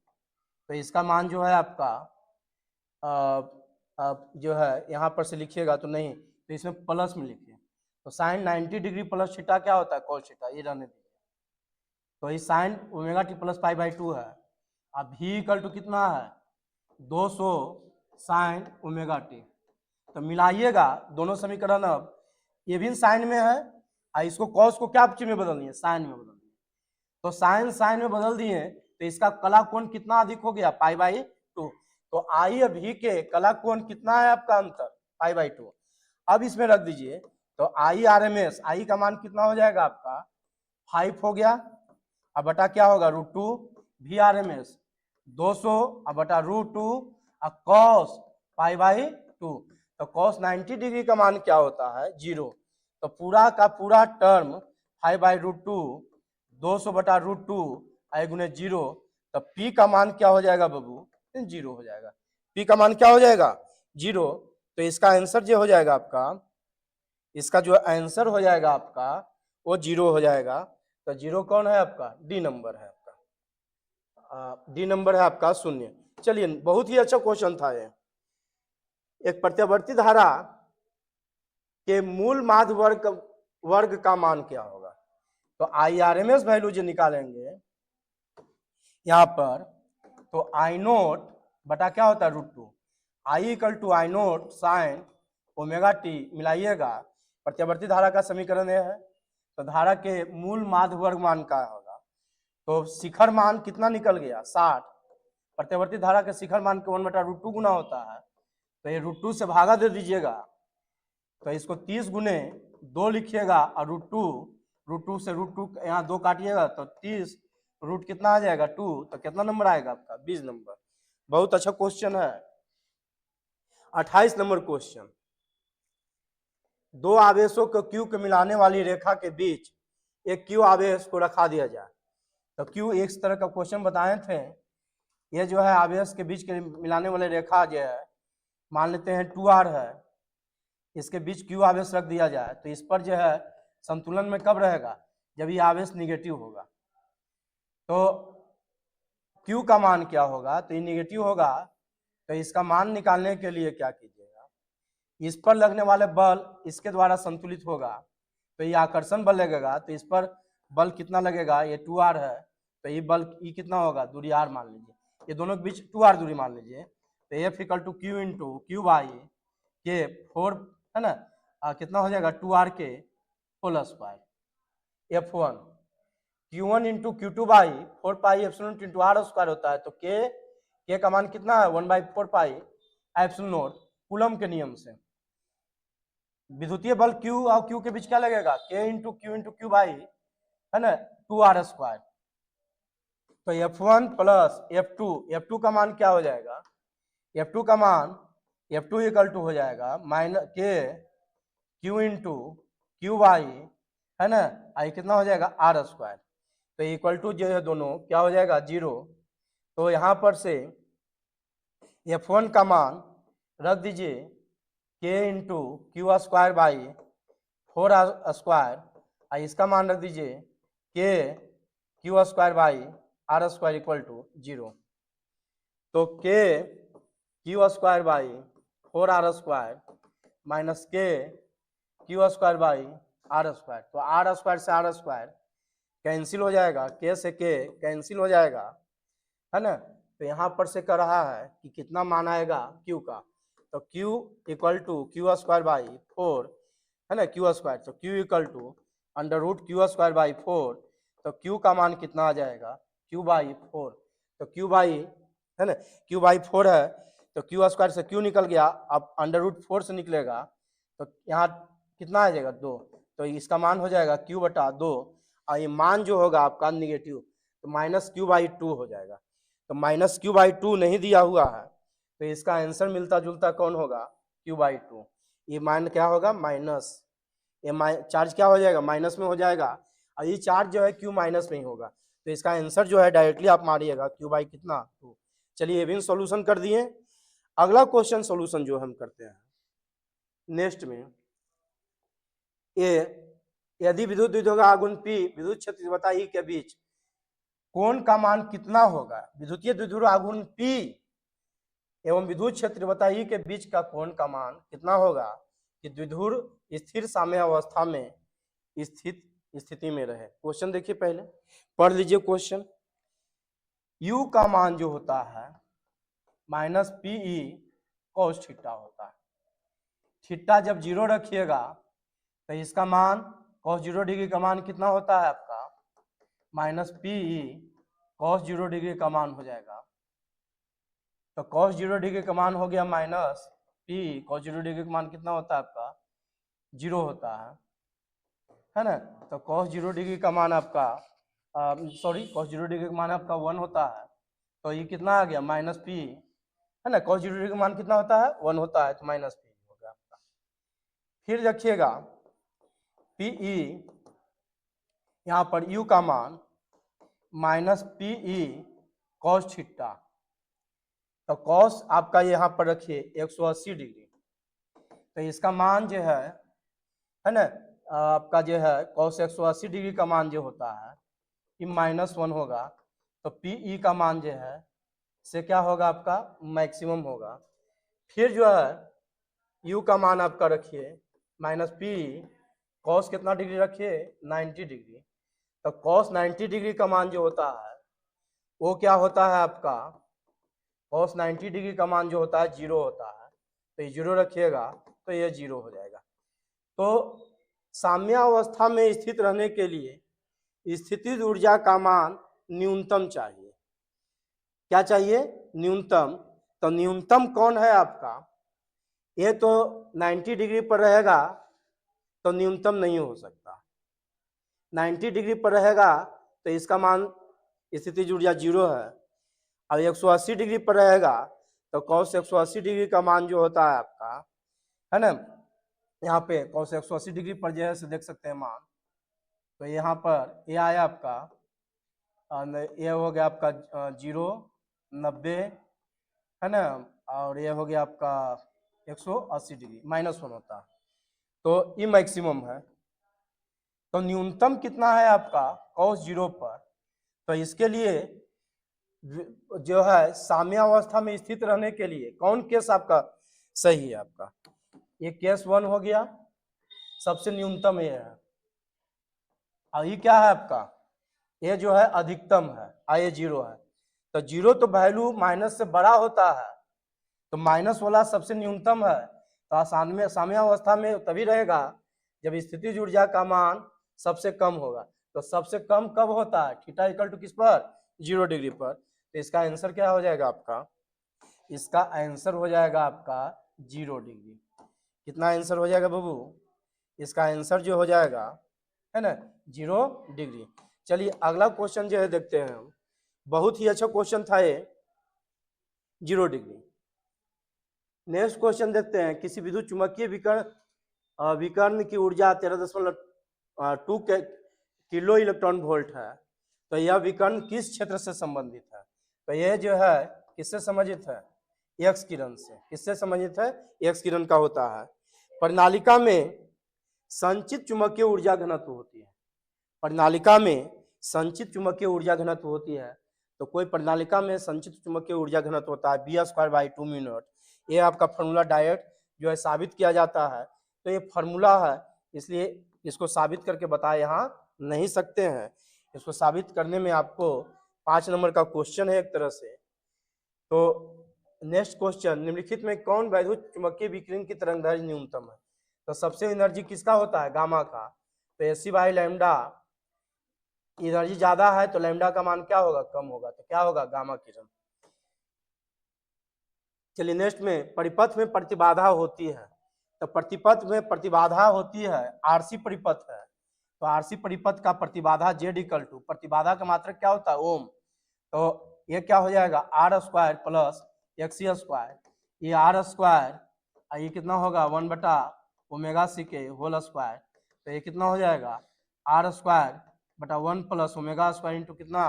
तो इसका मान जो है आपका जो है यहाँ पर से लिखिएगा तो नहीं, तो इसमें प्लस में लिखिए, तो साइन 90 डिग्री प्लस थीटा क्या होता है, कॉस थीटा, ये रहने दीजिए, तो ये sign omega T plus pi by 2 है। अब भी इक्वल टू कितना है, 200 साइन ओमेगा टी, तो मिलाइएगा दोनों समीकरण, अब ये भी साइन में है और इसको कॉस को क्या चीज में बदल दिए, साइन में बदल दिए, तो साइन साइन में बदल दिए तो इसका कला कोण कितना अधिक हो गया, पाई बाई 2, तो आई और भी के कला कोण कितना है आपका अंतर, पाई बाई 2। अब इसमें रख दीजिए तो आई आर एम एस, आई का मान कितना हो जाएगा आपका 5 हो गया, अब बटा क्या होगा √2, भी आर एम एस 200 अब बटा √2 कॉस पाई बाई 2, तो कॉस 90 डिग्री का मान क्या होता है 0, तो पूरा का पूरा टर्म 5 बाई √2 200 बटा √2 आई गुने 0, तो P का मान क्या हो जाएगा बाबू, 0 हो जाएगा, P का मान क्या हो जाएगा 0, तो इसका आंसर जो हो जाएगा आपका, इसका जो आंसर हो जाएगा आपका वो 0 हो जाएगा, तो 0 कौन है आपका, डी नंबर है आपका, डी नंबर है आपका 0। चलिए बहुत ही अच्छा क्वेश्चन था ये। एक प्रत्यावर्ती धारा के मूल माध्य वर्ग का मान क्या होगा, तो I R M S value जो निकालेंगे यहाँ पर, तो आई नोट बटा क्या होता है √2, I equal to I naught sine omega T, मिलाइएगा प्रत्यावर्ती धारा का समीकरण यह है, तो धारा के मूल माध्य वर्ग मान का होगा, तो शिखर मान कितना निकल गया 60, प्रत्यावर्ती धारा के शिखर मान के 1/√2 गुना होता है, तो ये √2 से भागा दे दीजिएगा, तो इसको 30 गुने 2 लिखिएगा और √2 से √2 यहाँ 2 काटिएगा तो 30 रूट कितना आ जाएगा 2, तो कितना नंबर आएगा आपका 20 नंबर। बहुत अच्छा क्वेश्चन है। 28 नंबर क्वेश्चन, दो आवेशों को Q के मिलाने वाली रेखा के बीच एक Q आवेश को रखा दिया जाए, तो Q एक तरह का क्वेश्चन बताए थे, ये जो है आवेश के बीच के मिलाने वाली रेखा जो है मान लेते हैं 2R है, इसके बीच Q आवेश रख दिया जाए, तो इस पर जो है संतुलन में कब रहेगा, जब ये आवेश निगेटिव होगा, तो Q का मान क्या होगा, तो ये निगेटिव होगा, तो इसका मान निकालने के लिए क्या कीजिएगा, इस पर लगने वाले बल इसके द्वारा संतुलित होगा, तो ये आकर्षण बल लगेगा, तो इस पर बल कितना लगेगा, ये 2R है, तो ये बल ये कितना होगा, दूरी R मान लीजिए, ये दोनों के बीच 2R दूरी मान लीजिए, तो F equal to Q into Q by के 4 है ना, कितना हो जाएगा 2R के whole square, F1 Q1 into Q2 by 4 pi epsilon into R square होता है, तो K का मान कितना है 1/4 पाई एप्सिलॉन कूलम के नियम से, विद्युतीय बल Q और Q के बीच क्या लगेगा K इंटू Q बाई है ना 2R स्क्वायर, तो F1 प्लस F2 का मान क्या हो जाएगा, F2 का मान F2 इक्वल टू हो जाएगा minus K Q into Q by है ना, आई कितना हो जाएगा R स्क्वायर, तो इक्वल टू जो है दोनों क्या हो जाएगा 0, तो यहाँ पर से F1 का मान रख दीजिए K into Q square by 4 square, और इसका मान रख दीजिए K Q square by R square equal to 0, तो K Q square by 4R square minus K Q square by R square, तो R स्क्वायर से R स्क्वायर कैंसिल हो जाएगा, K से K कैंसिल हो जाएगा है ना, तो यहाँ पर से कर रहा है कि कितना मान आएगा Q का, तो Q equal to Q square by 4 है ना Q स्क्वायर, तो Q equal to √Q square by 4, तो Q का मान कितना आ जाएगा Q बाई 4, तो Q बाई है ना Q बाई 4 है, तो Q स्क्वायर से Q निकल गया, अब √4 से निकलेगा, तो यहाँ कितना आ जाएगा 2, तो इसका मान हो जाएगा Q बटा 2, और ये मान जो होगा आपका निगेटिव, तो -Q/2 हो जाएगा, तो -Q/2 नहीं दिया हुआ है, तो इसका आंसर मिलता जुलता कौन होगा Q/2, ये मान क्या होगा ये चार्ज क्या हो जाएगा, माइनस में हो जाएगा, और ये चार्ज जो है क्यू माइनस में ही होगा। तो इसका आंसर जो है डायरेक्टली आप मारिएगा क्यू बाई कितना 2। चलिए ये भी सॉल्यूशन कर दिए। अगला क्वेश्चन सॉल्यूशन जो हम करते हैं नेक्स्ट में, ये यदि विद्युत द्विध्रुव आघूर्ण P विद्युत क्षेत्र तीव्रता E के बीच कोण का मान कितना होगा। विद्युतीय द्विध्रुव आघूर्ण P एवं विद्युत क्षेत्र तीव्रता E के बीच का कोण का मान कितना होगा कि द्विध्रुव स्थिर साम्यावस्था में स्थिति में रहे। क्वेश्चन देखिए, पहले पढ़ लीजिए क्वेश्चन। U का मान जो होता है माइनस PE cos थीटा होता है। थीटा जब 0 रखिएगा तो इसका मान cos 0 डिग्री का मान कितना होता है आपका माइनस PE cos 0 डिग्री का मान हो जाएगा। तो cos 0 डिग्री का मान हो गया माइनस PE cos 0 डिग्री का मान कितना होता है आपका 0 होता है ना। तो cos 0 डिग्री का मान आपका cos 0 डिग्री का मान आपका 1 होता है। तो ये कितना आ गया माइनस PE है ना। cos 0 डिग्री का मान कितना होता है 1 होता है, तो माइनस PE हो गया आपका। फिर रखिएगा PE यहाँ पर U का मान माइनस PE cos थीटा। तो cos आपका यहाँ पर रखिए 180 डिग्री। तो इसका मान जो है ना आपका जो है cos 180 डिग्री का मान जो होता है ये -1 होगा। तो PE का मान जो है से क्या होगा आपका मैक्सिमम होगा। फिर जो है U का मान आपका रखिए माइनस PE cos कितना डिग्री रखिए 90 डिग्री। तो cos 90 डिग्री का मान जो होता है वो क्या होता है आपका cos 90 डिग्री का मान जो होता है 0 होता है। तो ये 0 रखिएगा तो ये 0 हो जाएगा। तो साम्यावस्था में स्थित रहने के लिए स्थितिज ऊर्जा का मान न्यूनतम चाहिए। क्या चाहिए न्यूनतम। तो न्यूनतम कौन है आपका, ये तो 90 डिग्री पर रहेगा तो न्यूनतम नहीं हो सकता। 90 डिग्री पर रहेगा तो इसका मान स्थितिज ऊर्जा 0 है। और 180 डिग्री पर रहेगा तो cos 180 डिग्री का मान जो होता है आपका है ना, यहाँ पे cos 180 डिग्री पर जो है से देख सकते हैं मान। तो यहाँ पर ये आया आपका ये हो गया आपका 0 90 है ना, और ये हो गया आपका 180 डिग्री -1 होता है। तो ये मैक्सिमम है। तो न्यूनतम कितना है आपका cos 0 पर। तो इसके लिए जो है साम्यावस्था में स्थित रहने के लिए कौन केस आपका सही है आपका, ये केस 1 हो गया, सबसे न्यूनतम ये है। और ये क्या है आपका ये जो है अधिकतम है और ये 0 है। तो 0 तो वैल्यू माइनस से बड़ा होता है, तो माइनस वाला सबसे न्यूनतम है। तो साम्यावस्था में तभी रहेगा जब स्थितिज ऊर्जा का मान सबसे कम होगा। तो सबसे कम कब होता है थीटा इक्वल टू किस पर 0 डिग्री पर। तो इसका आंसर क्या हो जाएगा आपका, इसका आंसर हो जाएगा आपका 0 डिग्री। कितना आंसर हो जाएगा बाबू, इसका आंसर जो हो जाएगा है ना 0 डिग्री। चलिए अगला क्वेश्चन जो है देखते हैं हम, बहुत ही अच्छा क्वेश्चन था ये 0 डिग्री। नेक्स्ट क्वेश्चन देखते हैं, किसी विद्युत चुंबकीय विकर्ण की ऊर्जा 13.2 किलो इलेक्ट्रॉन वोल्ट है। तो यह विकर्ण किस क्षेत्र से संबंधित है। तो यह जो है किससे संबंधित है, एक्स किरण से। किससे संबंधित है, एक्स किरण का होता है। प्रणालिका में संचित चुंबकीय ऊर्जा घनत्व होती है। प्रणालिका में संचित चुंबकीय ऊर्जा घनत्व होती है। तो कोई प्रणालिका में संचित चुंबकीय ऊर्जा घनत्व होता है B²/2μ0। ये आपका फॉर्मूला डायरेक्ट जो है साबित किया जाता है। तो ये फॉर्मूला है, इसलिए इसको साबित करके बता यहाँ नहीं सकते हैं। इसको साबित करने में आपको 5 नंबर का क्वेश्चन है एक तरह से। तो नेक्स्ट क्वेश्चन, निम्नलिखित में कौन वैद्युत चुंबकीय विकिरण की तरंगदैर्घ्य न्यूनतम है। तो सबसे एनर्जी किसका होता है, गामा का। तो AC/λ एनर्जी ज्यादा है तो लैम्डा का मान क्या होगा, कम होगा। तो क्या होगा, गामा किरण। चलिए नेक्स्ट में, परिपथ में प्रतिबाधा होती है। तो प्रतिपथ में प्रतिबाधा होती है RC परिपथ है। तो RC परिपथ का प्रतिबाधा Z = प्रतिबाधा का मात्रक क्या होता है, ओम। तो ये क्या हो जाएगा R² + XC²। ये R² ये कितना होगा 1/ω c² तो ये कितना हो जाएगा आर स्क्वायर बटा 1 प्लस ओमेगा स्क्वायर इंटू कितना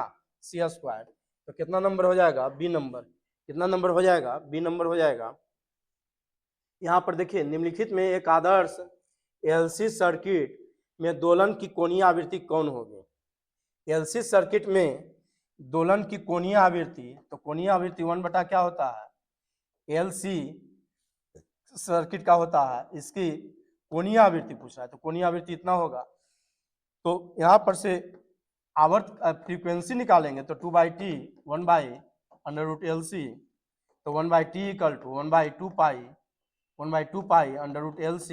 सी स्क्वायर। तो कितना नंबर हो जाएगा बी नंबर। कितना नंबर हो जाएगा बी नंबर हो जाएगा। यहाँ पर देखिए निम्नलिखित में एक आदर्श एलसी सर्किट में दोलन की कोणीय आवृत्ति कौन होगी। एलसी सर्किट में दोलन की कोणीय आवृत्ति, तो कोणीय आवृत्ति 1 बटा क्या होता है एलसी सर्किट का होता है, इसकी कोणीय आवृत्ति पूछा है तो कोणीय आवृत्ति इतना होगा। तो यहाँ पर से आवर्त फ्रीक्वेंसी निकालेंगे तो 2/t 1/√LC, तो 1/t equal to 1/2 pi √LC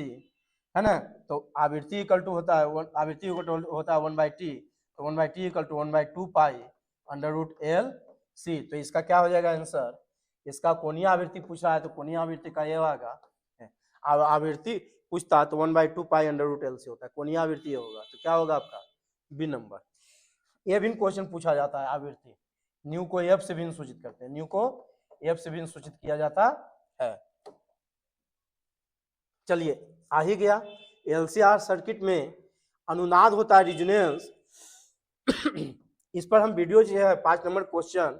है ना। तो आवृत्ति इक्वल टू होता है आवृत्ति होता है 1/t, तो 1/t equal to 1/2 pi √LC। तो इसका क्या हो जाएगा आंसर, इसका कोणीय आवृत्ति पूछा है तो कोणीय आवृत्ति का ये होगा। आवृत्ति पूछता है तो 1/2 पाई √LC होता है, कोणीय आवृत्ति ये होगा। तो क्या होगा आपका बी नंबर। ये भी क्वेश्चन पूछा जाता है आवृत्ति, न्यू को एफ से भी सूचित करते हैं, न्यू को एफ से भी सूचित किया जाता है। चलिए आ ही गया। एलसीआर सर्किट में अनुनाद होता है रिजोनेंस। इस पर हम वीडियो जो है 5 नंबर क्वेश्चन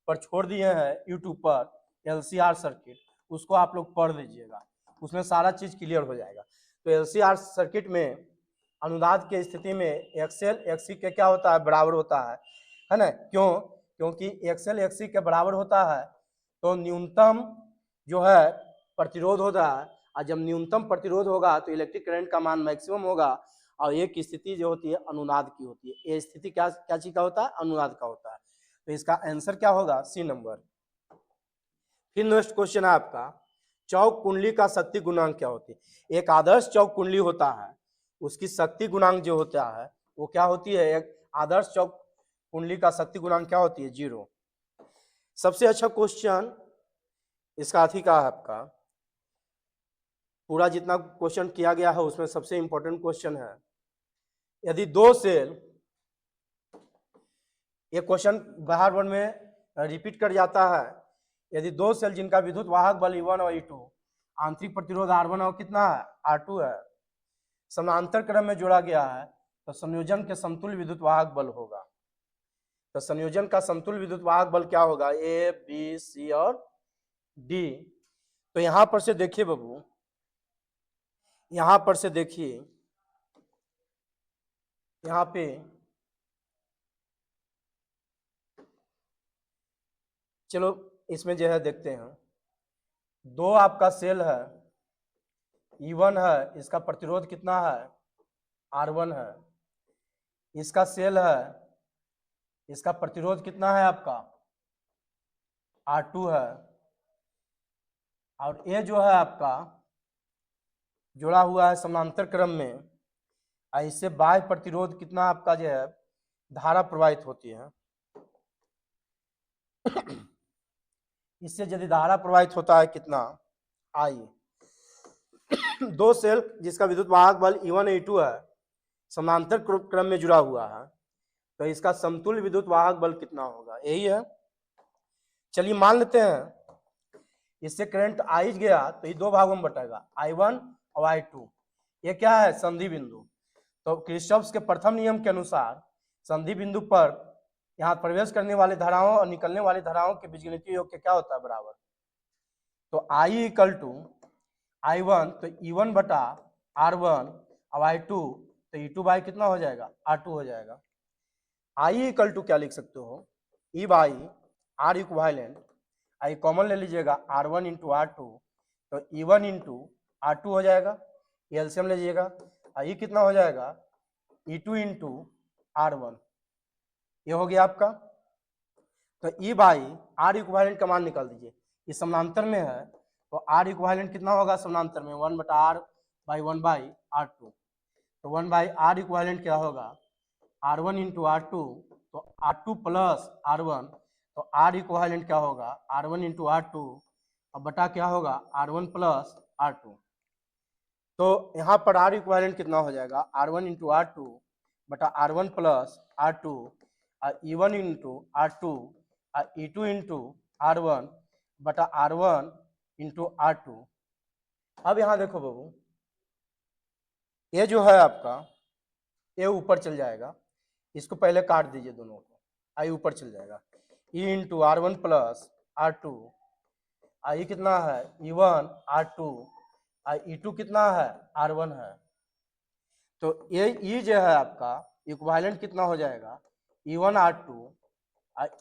पर छोड़ दिए हैं यूट्यूब पर एलसीआर सर्किट, उसको आप लोग पढ़ लीजिएगा, उसमें सारा चीज क्लियर हो जाएगा। तो एलसीआर सर्किट में अनुनाद की स्थिति में एक्सएल एक्सी के क्या होता है बराबर होता है ना। क्यों, क्योंकि एक्सएल एक्सी के बराबर होता है तो न्यूनतम जो है प्रतिरोध होता है, और जब न्यूनतम प्रतिरोध होगा तो इलेक्ट्रिक करंट का मान मैक्सिमम होगा। और एक स्थिति जो होती है अनुनाद की होती है, ये स्थिति क्या क्या चीज का होता है अनुनाद का होता है। तो इसका आंसर क्या होगा सी नंबर। फिर नेक्स्ट क्वेश्चन है आपका चौक कुंडली का शक्ति गुणांक क्या होती है। एक आदर्श चौक कुंडली होता है, उसकी शक्ति गुणांक जो होता है वो क्या होती है, एक आदर्श चौक कुंडली का शक्ति गुणांक क्या होती है 0। सबसे अच्छा क्वेश्चन इसका अथी का है आपका, पूरा जितना क्वेश्चन किया गया है उसमें सबसे इंपॉर्टेंट क्वेश्चन है। यदि दो सेल, ये क्वेश्चन बाहर वन में रिपीट कर जाता है, यदि दो सेल जिनका विद्युत वाहक बल E1 और E2, आंतरिक प्रतिरोध R1 और कितना है R2 है, समानांतर क्रम में जोड़ा गया है तो संयोजन के समतुल्य विद्युत वाहक बल होगा। तो संयोजन का समतुल्य विद्युत वाहक बल क्या होगा A, B, C और D। तो यहां पर से देखिए बाबू, यहां पर से देखिए, यहां पे चलो इसमें जो है देखते हैं, दो आपका सेल है E1 है, इसका प्रतिरोध कितना है R1 है, इसका सेल है, इसका प्रतिरोध कितना है आपका R2 है, और ये जो है आपका जुड़ा हुआ है समानांतर क्रम में, इससे बाह्य प्रतिरोध कितना आपका जो है धारा प्रवाहित होती है। इससे यदि धारा प्रवाहित होता है कितना आई, दो सेल जिसका विद्युत वाहक बल E1 E2 है, समानांतर क्रम में जुड़ा हुआ है, तो इसका समतुल्य विद्युत वाहक बल कितना होगा, यही है। चलिए मान लेते हैं इससे करंट आई गया तो ये दो भागों में बटेगा I1 और I2। ये क्या है संधि बिंदु। तो किरचॉफ के प्रथम नियम के अनुसार संधि बिंदु पर यहाँ प्रवेश करने वाली धाराओं और निकलने वाली धाराओं के बीजगणितीय योग के क्या होता है बराबर। तो I इक्वल टू I1 तो E1 बटा R1 और I2 तो E2 बाई कितना हो जाएगा R2 हो जाएगा। I इक्वल टू क्या लिख सकते हो E by R equivalent, I common ले लीजिएगा R1 इंटू R2 तो E1 इंटू R2 हो जाएगा, एलसीएम लीजिएगा आई कितना हो जाएगा E2 इंटू R1, ये हो गया आपका। तो E बाई R इक्विवेलेंट का मान निकाल दीजिए, ये समानांतर में है तो R इक्विवेलेंट कितना होगा समानांतर में 1 बटा R बाई 1 बाई R2, तो 1 बाई R इक्विवेलेंट क्या होगा R1 इंटू R2 तो R2 प्लस R1, तो R इक्विवेलेंट क्या होगा R1 इंटू R2 और बटा क्या होगा R1 प्लस R2। तो यहाँ पर R इक्विवेलेंट कितना हो जाएगा R1 इंटू R2 बटा R1 प्लस R2 और E1 इंटू R2 और E2 इंटू R1 बटा R1 इंटू R2। अब यहाँ देखो बाबू, ये जो है आपका ए ऊपर चल जाएगा, इसको पहले काट दीजिए दोनों को, आई ऊपर चल जाएगा, E into R one plus R two, I कितना है E one R two, E two कितना है आर वन है। तो ये ई जो है आपका इक्विवेलेंट कितना हो जाएगा E one R two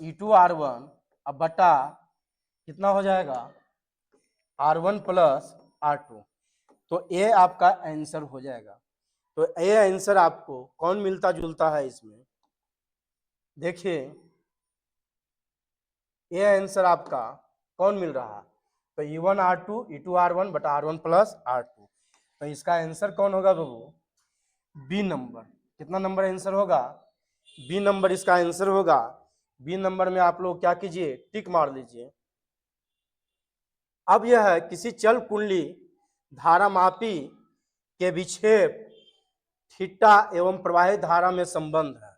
E two R one, अब बटा कितना हो जाएगा R one plus R two. तो ये आपका आंसर हो जाएगा। तो ये आंसर आपको कौन मिलता जुलता है इसमें, देखिए ये आंसर आपका कौन मिल रहा है, तो E one R two E two R one बटा R one plus R two. तो इसका आंसर कौन होगा बाबू, बी नंबर। कितना नंबर आंसर होगा, बी नंबर इसका आंसर होगा। बी नंबर में आप लोग क्या कीजिए, टिक मार लीजिए। अब यह है किसी चल कुंडली धारामापी के विक्षेप थीटा एवं प्रवाहित धारा में संबंध है।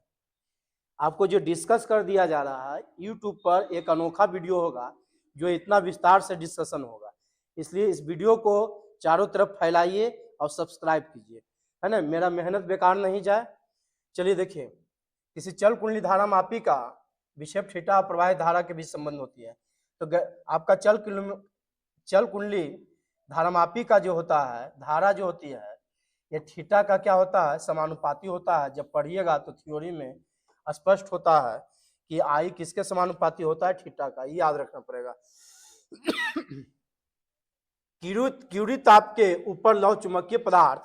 आपको जो डिस्कस कर दिया जा रहा है, यूट्यूब पर एक अनोखा वीडियो होगा जो इतना विस्तार से डिस्कशन होगा, इसलिए इस वीडियो को चारों तरफ फैलाइए और सब्सक्राइब कीजिए, है ना, मेरा मेहनत बेकार नहीं जाए। चलिए देखिए, किसी चल कुंडली धारामापी का विक्षेप थीटा और प्रवाहित धारा के बीच संबंध होती है। तो आपका चल कुंडली धारामापी का जो होता है, धारा जो होती है, ये थीटा का क्या होता है, समानुपाती होता है। जब पढ़िएगा तो थ्योरी में स्पष्ट होता है कि आई किसके समानुपाती होता है, थीटा का, ये याद रखना पड़ेगा। क्यूरी ताप के ऊपर लौह चुंबकीय पदार्थ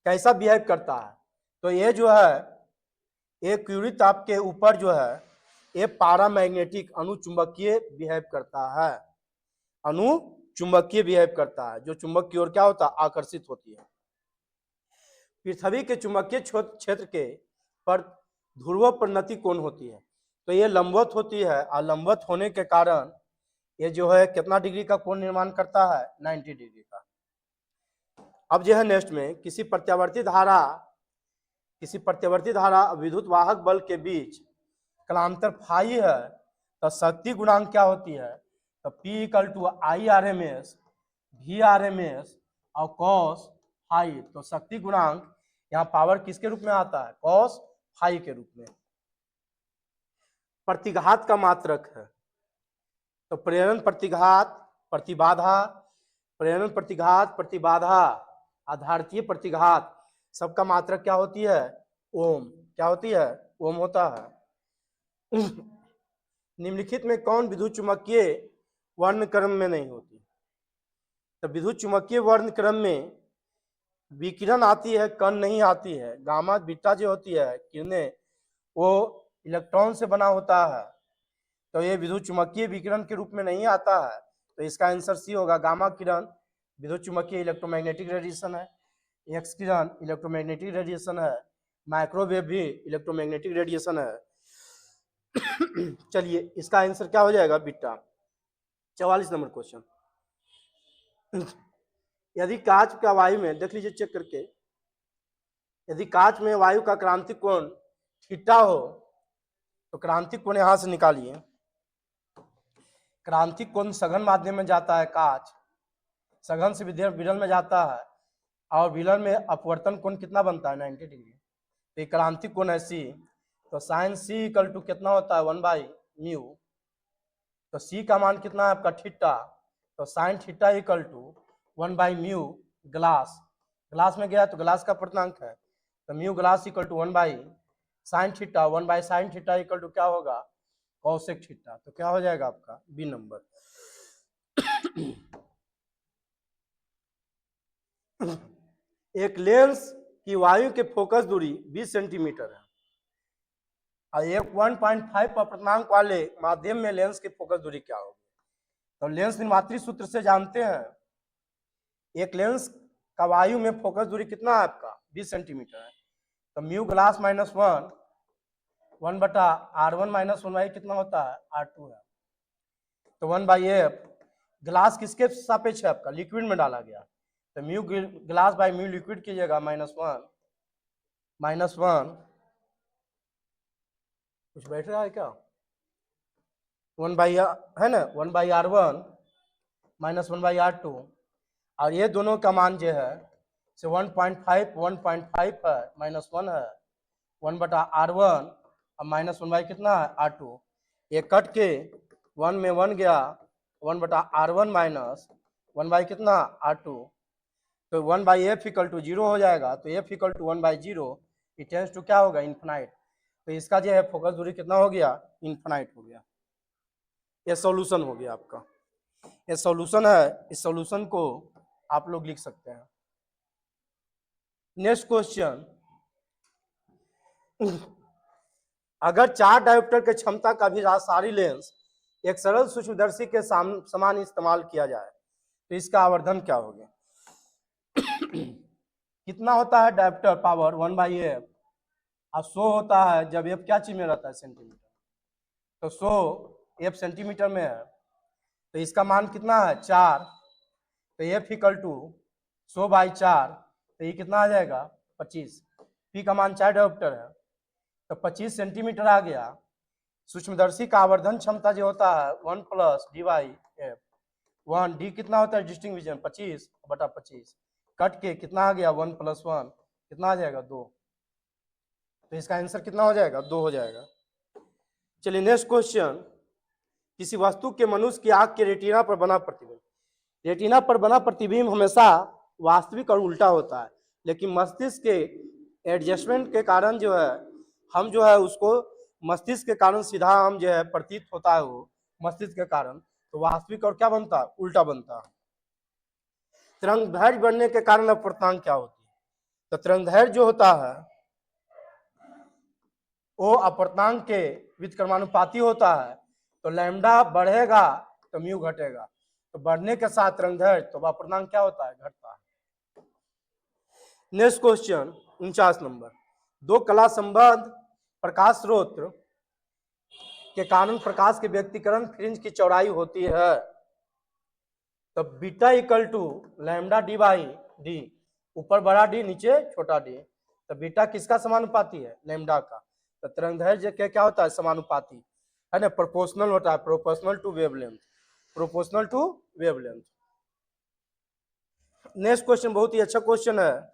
कैसा बिहेव करता है, तो ये जो है ये क्यूरी ताप के ऊपर जो है ये पारामैग्नेटिक अनुचुंबकीय बिहेव करता है, अनुचुंबकीय बिहेव करता है, जो चुंबक की ओर क्या होता है, आकर्षित होती है। पृथ्वी के चुंबकीय क्षेत्र के पर ध्रुव परिणति कौन होती है, तो ये लंबवत होती है, और लंबवत होने के कारण ये जो है कितना डिग्री का कोण निर्माण करता है, 90 डिग्री का। अब जो है नेक्स्ट में किसी प्रत्यावर्ती धारा विद्युत वाहक बल के बीच कालांतर फाई है, तो शक्ति गुणांक क्या होती है, तो P equal to I R M S V R M S और कॉस फाई। तो शक्ति गुणांक यहाँ पावर किसके रूप में आता है, कॉस फाई के रूप में। प्रतिघात का मात्रक है, तो प्रेरण प्रतिघात प्रतिबाधा, प्रेरण प्रतिघात प्रतिबाधा, आधारितीय प्रतिघात, सबका मात्रक क्या होती है, ओम। क्या होती है, ओम होता है। निम्नलिखित में कौन विद्युत चुम्बकीय वर्ण क्रम में नहीं होती, तो विद्युत चुम्बकीय वर्ण क्रम में विकिरण आती है, कण नहीं आती है। गामा बीटा जो होती है किरणें, वो इलेक्ट्रॉन से बना होता है, तो ये विद्युत चुम्बकीय विकिरण के रूप में नहीं आता है। तो इसका आंसर सी होगा, गामा किरण विद्युत चुम्बकीय इलेक्ट्रोमैग्नेटिक रेडिएशन है, एक्स किरण इलेक्ट्रोमैग्नेटिक रेडिएशन है, माइक्रोवेव भी इलेक्ट्रोमैग्नेटिक रेडिएशन है। चलिए इसका आंसर क्या हो जाएगा, बीटा। 44 number question. यदि कांच का वायु में, देख लीजिए चेक करके, यदि कांच में वायु का क्रांतिक कोण थीटा हो, तो क्रांतिक कोण यहां से निकालिए। क्रांतिक कोण सघन माध्यम में जाता है, कांच सघन से विरल में जाता है, और विरल में अपवर्तन कोण कितना बनता है, 90 डिग्री। तो क्रांतिक कोण है सी, तो साइन सी इक्वल टू कितना होता है, 1/μ। तो सी का मान कितना है आपका, थीटा, तो sine theta equal to 1/μ glass में गया तो ग्लास का पूर्णांक है, तो mu glass equal to 1/sin theta, 1/sin theta equal to क्या होगा, कॉसेक थीटा। तो क्या हो जाएगा आपका बी नंबर। एक लेंस की वायु के फोकस दूरी 20 सेंटीमीटर है, और एक 1.5 अपर्तनांक वाले माध्यम में लेंस की फोकस दूरी क्या होगी। तो लेंस निर्मात्री सूत्र से जानते हैं, एक लेंस का वायु में फोकस दूरी कितना है आपका, 20 सेंटीमीटर है, तो mu glass minus 1/r1 minus 1 कितना होता है, r2 है। तो 1/f ग्लास किसके सापेक्ष है आपका, लिक्विड में डाला गया, तो mu glass by mu liquid कीजिएगा, -1 कुछ बैठ रहा है क्या, 1/r है ना, 1/r1 माइनस 1/r2, और ये दोनों का मान जो है से 1.5 है माइनस 1 है 1/r1 और माइनस 1 कितना है r2, ये कट के 1 में 1 गया 1/r1 माइनस 1 कितना r2, तो 1/f इक्वल टू 0 हो जाएगा, तो f equal to 1/0 it tends to क्या होगा इन्फिनाइट, तो इसका जो है फोकस दूरी कितना हो गया इन्फिनाइट हो गया। ये सॉल्यूशन हो गया आपका, ये सॉल्यूशन है, इस सॉल्यूशन को आप लोग लिख सकते हैं। नेक्स्ट क्वेश्चन, अगर 4 डायोप्टर के क्षमता का भी रासारी लेंस एक सरल सूक्ष्मदर्शी के समान इस्तेमाल किया जाए तो इसका आवर्धन क्या होगा? कितना होता है डायोप्टर पावर 1/f और 100 होता है जब f क्या चीज में रहता है सेंटीमीटर, तो 100 f सेंटीमीटर में है, तो इसका मान कितना है 4, तो f इक्वल टू 100/4, तो ये कितना आ जाएगा 25, p का मान 4 डायोप्टर है तो 25 सेंटीमीटर आ गया। सूक्ष्मदर्शी का आवर्धन क्षमता जो होता है 1 + d/f, 1 d कितना होता है डिस्टिंग 25/25, कट के कितना आ गया 1 + 1 कितना आ जाएगा 2, तो इसका आंसर कितना हो जाएगा 2 हो जाएगा। चलिए नेक्स्ट क्वेश्चन, किसी वस्तु के मनुष्य की आंख के रेटिना पर बना प्रतिबिंब, रेटिना पर बना प्रतिबिंब हमेशा वास्तविक और उल्टा होता है, लेकिन मस्तिष्क के एडजस्टमेंट के कारण जो है हम जो है उसको मस्तिष्क के कारण सीधा हम जो है प्रतीत होता है वो मस्तिष्क के कारण, तो वास्तविक और क्या बनता है उल्टा बनता है। तरंगदैर्घ्य बढ़ने के कारण अपर्तांक क्या होती है, तो तरंगदैर्घ्य जो होता है वो अपर्तांक के व्युत्क्रमानुपाती होता है, तो लैम्डा बढ़ेगा तो म्यू घटेगा, तो बढ़ने के साथ तरंगदैर्घ्य तो अपर्तांक क्या होता है घटता है। नेक्स्ट क्वेश्चन 49 नंबर, दो कला संबद्ध प्रकाश स्रोत के कारण प्रकाश के व्यक्तिकरण फ्रिंज की चौड़ाई होती है, तो beta equal to lambda d/d, ऊपर बड़ा डी नीचे छोटा डी, तो बीटा किसका समानुपाती है लैम्डा का, तो तरंगदैर्घ्य क्या होता है समानुपाती है ना, प्रोपोर्शनल होता है, proportional to wavelength, proportional to wavelength. Next question बहुत ही अच्छा क्वेश्चन है,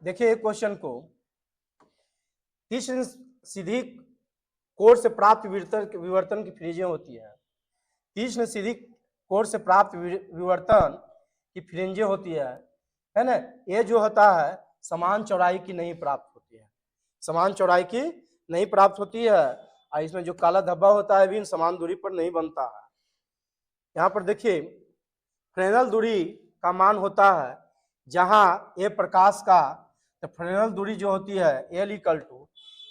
देखिए क्वेश्चन को, तीक्ष्ण सीधी कोण से प्राप्त विवर्तन की फ्रिंजें होती है, तीक्ष्ण सीधी कोण से प्राप्त विवर्तन की फ्रिंजें होती है ना, ये जो होता है समान चौड़ाई की नहीं प्राप्त होती है, समान चौड़ाई की नहीं प्राप्त होती है, और इसमें जो काला धब्बा होता है भी समान दूरी पर नहीं बनता है। यहाँ पर देखिए फ्रेनेल दूरी का मान होता है जहां ए प्रकाश का, तो फ्रेनेल दूरी जो होती है L इक्वल टू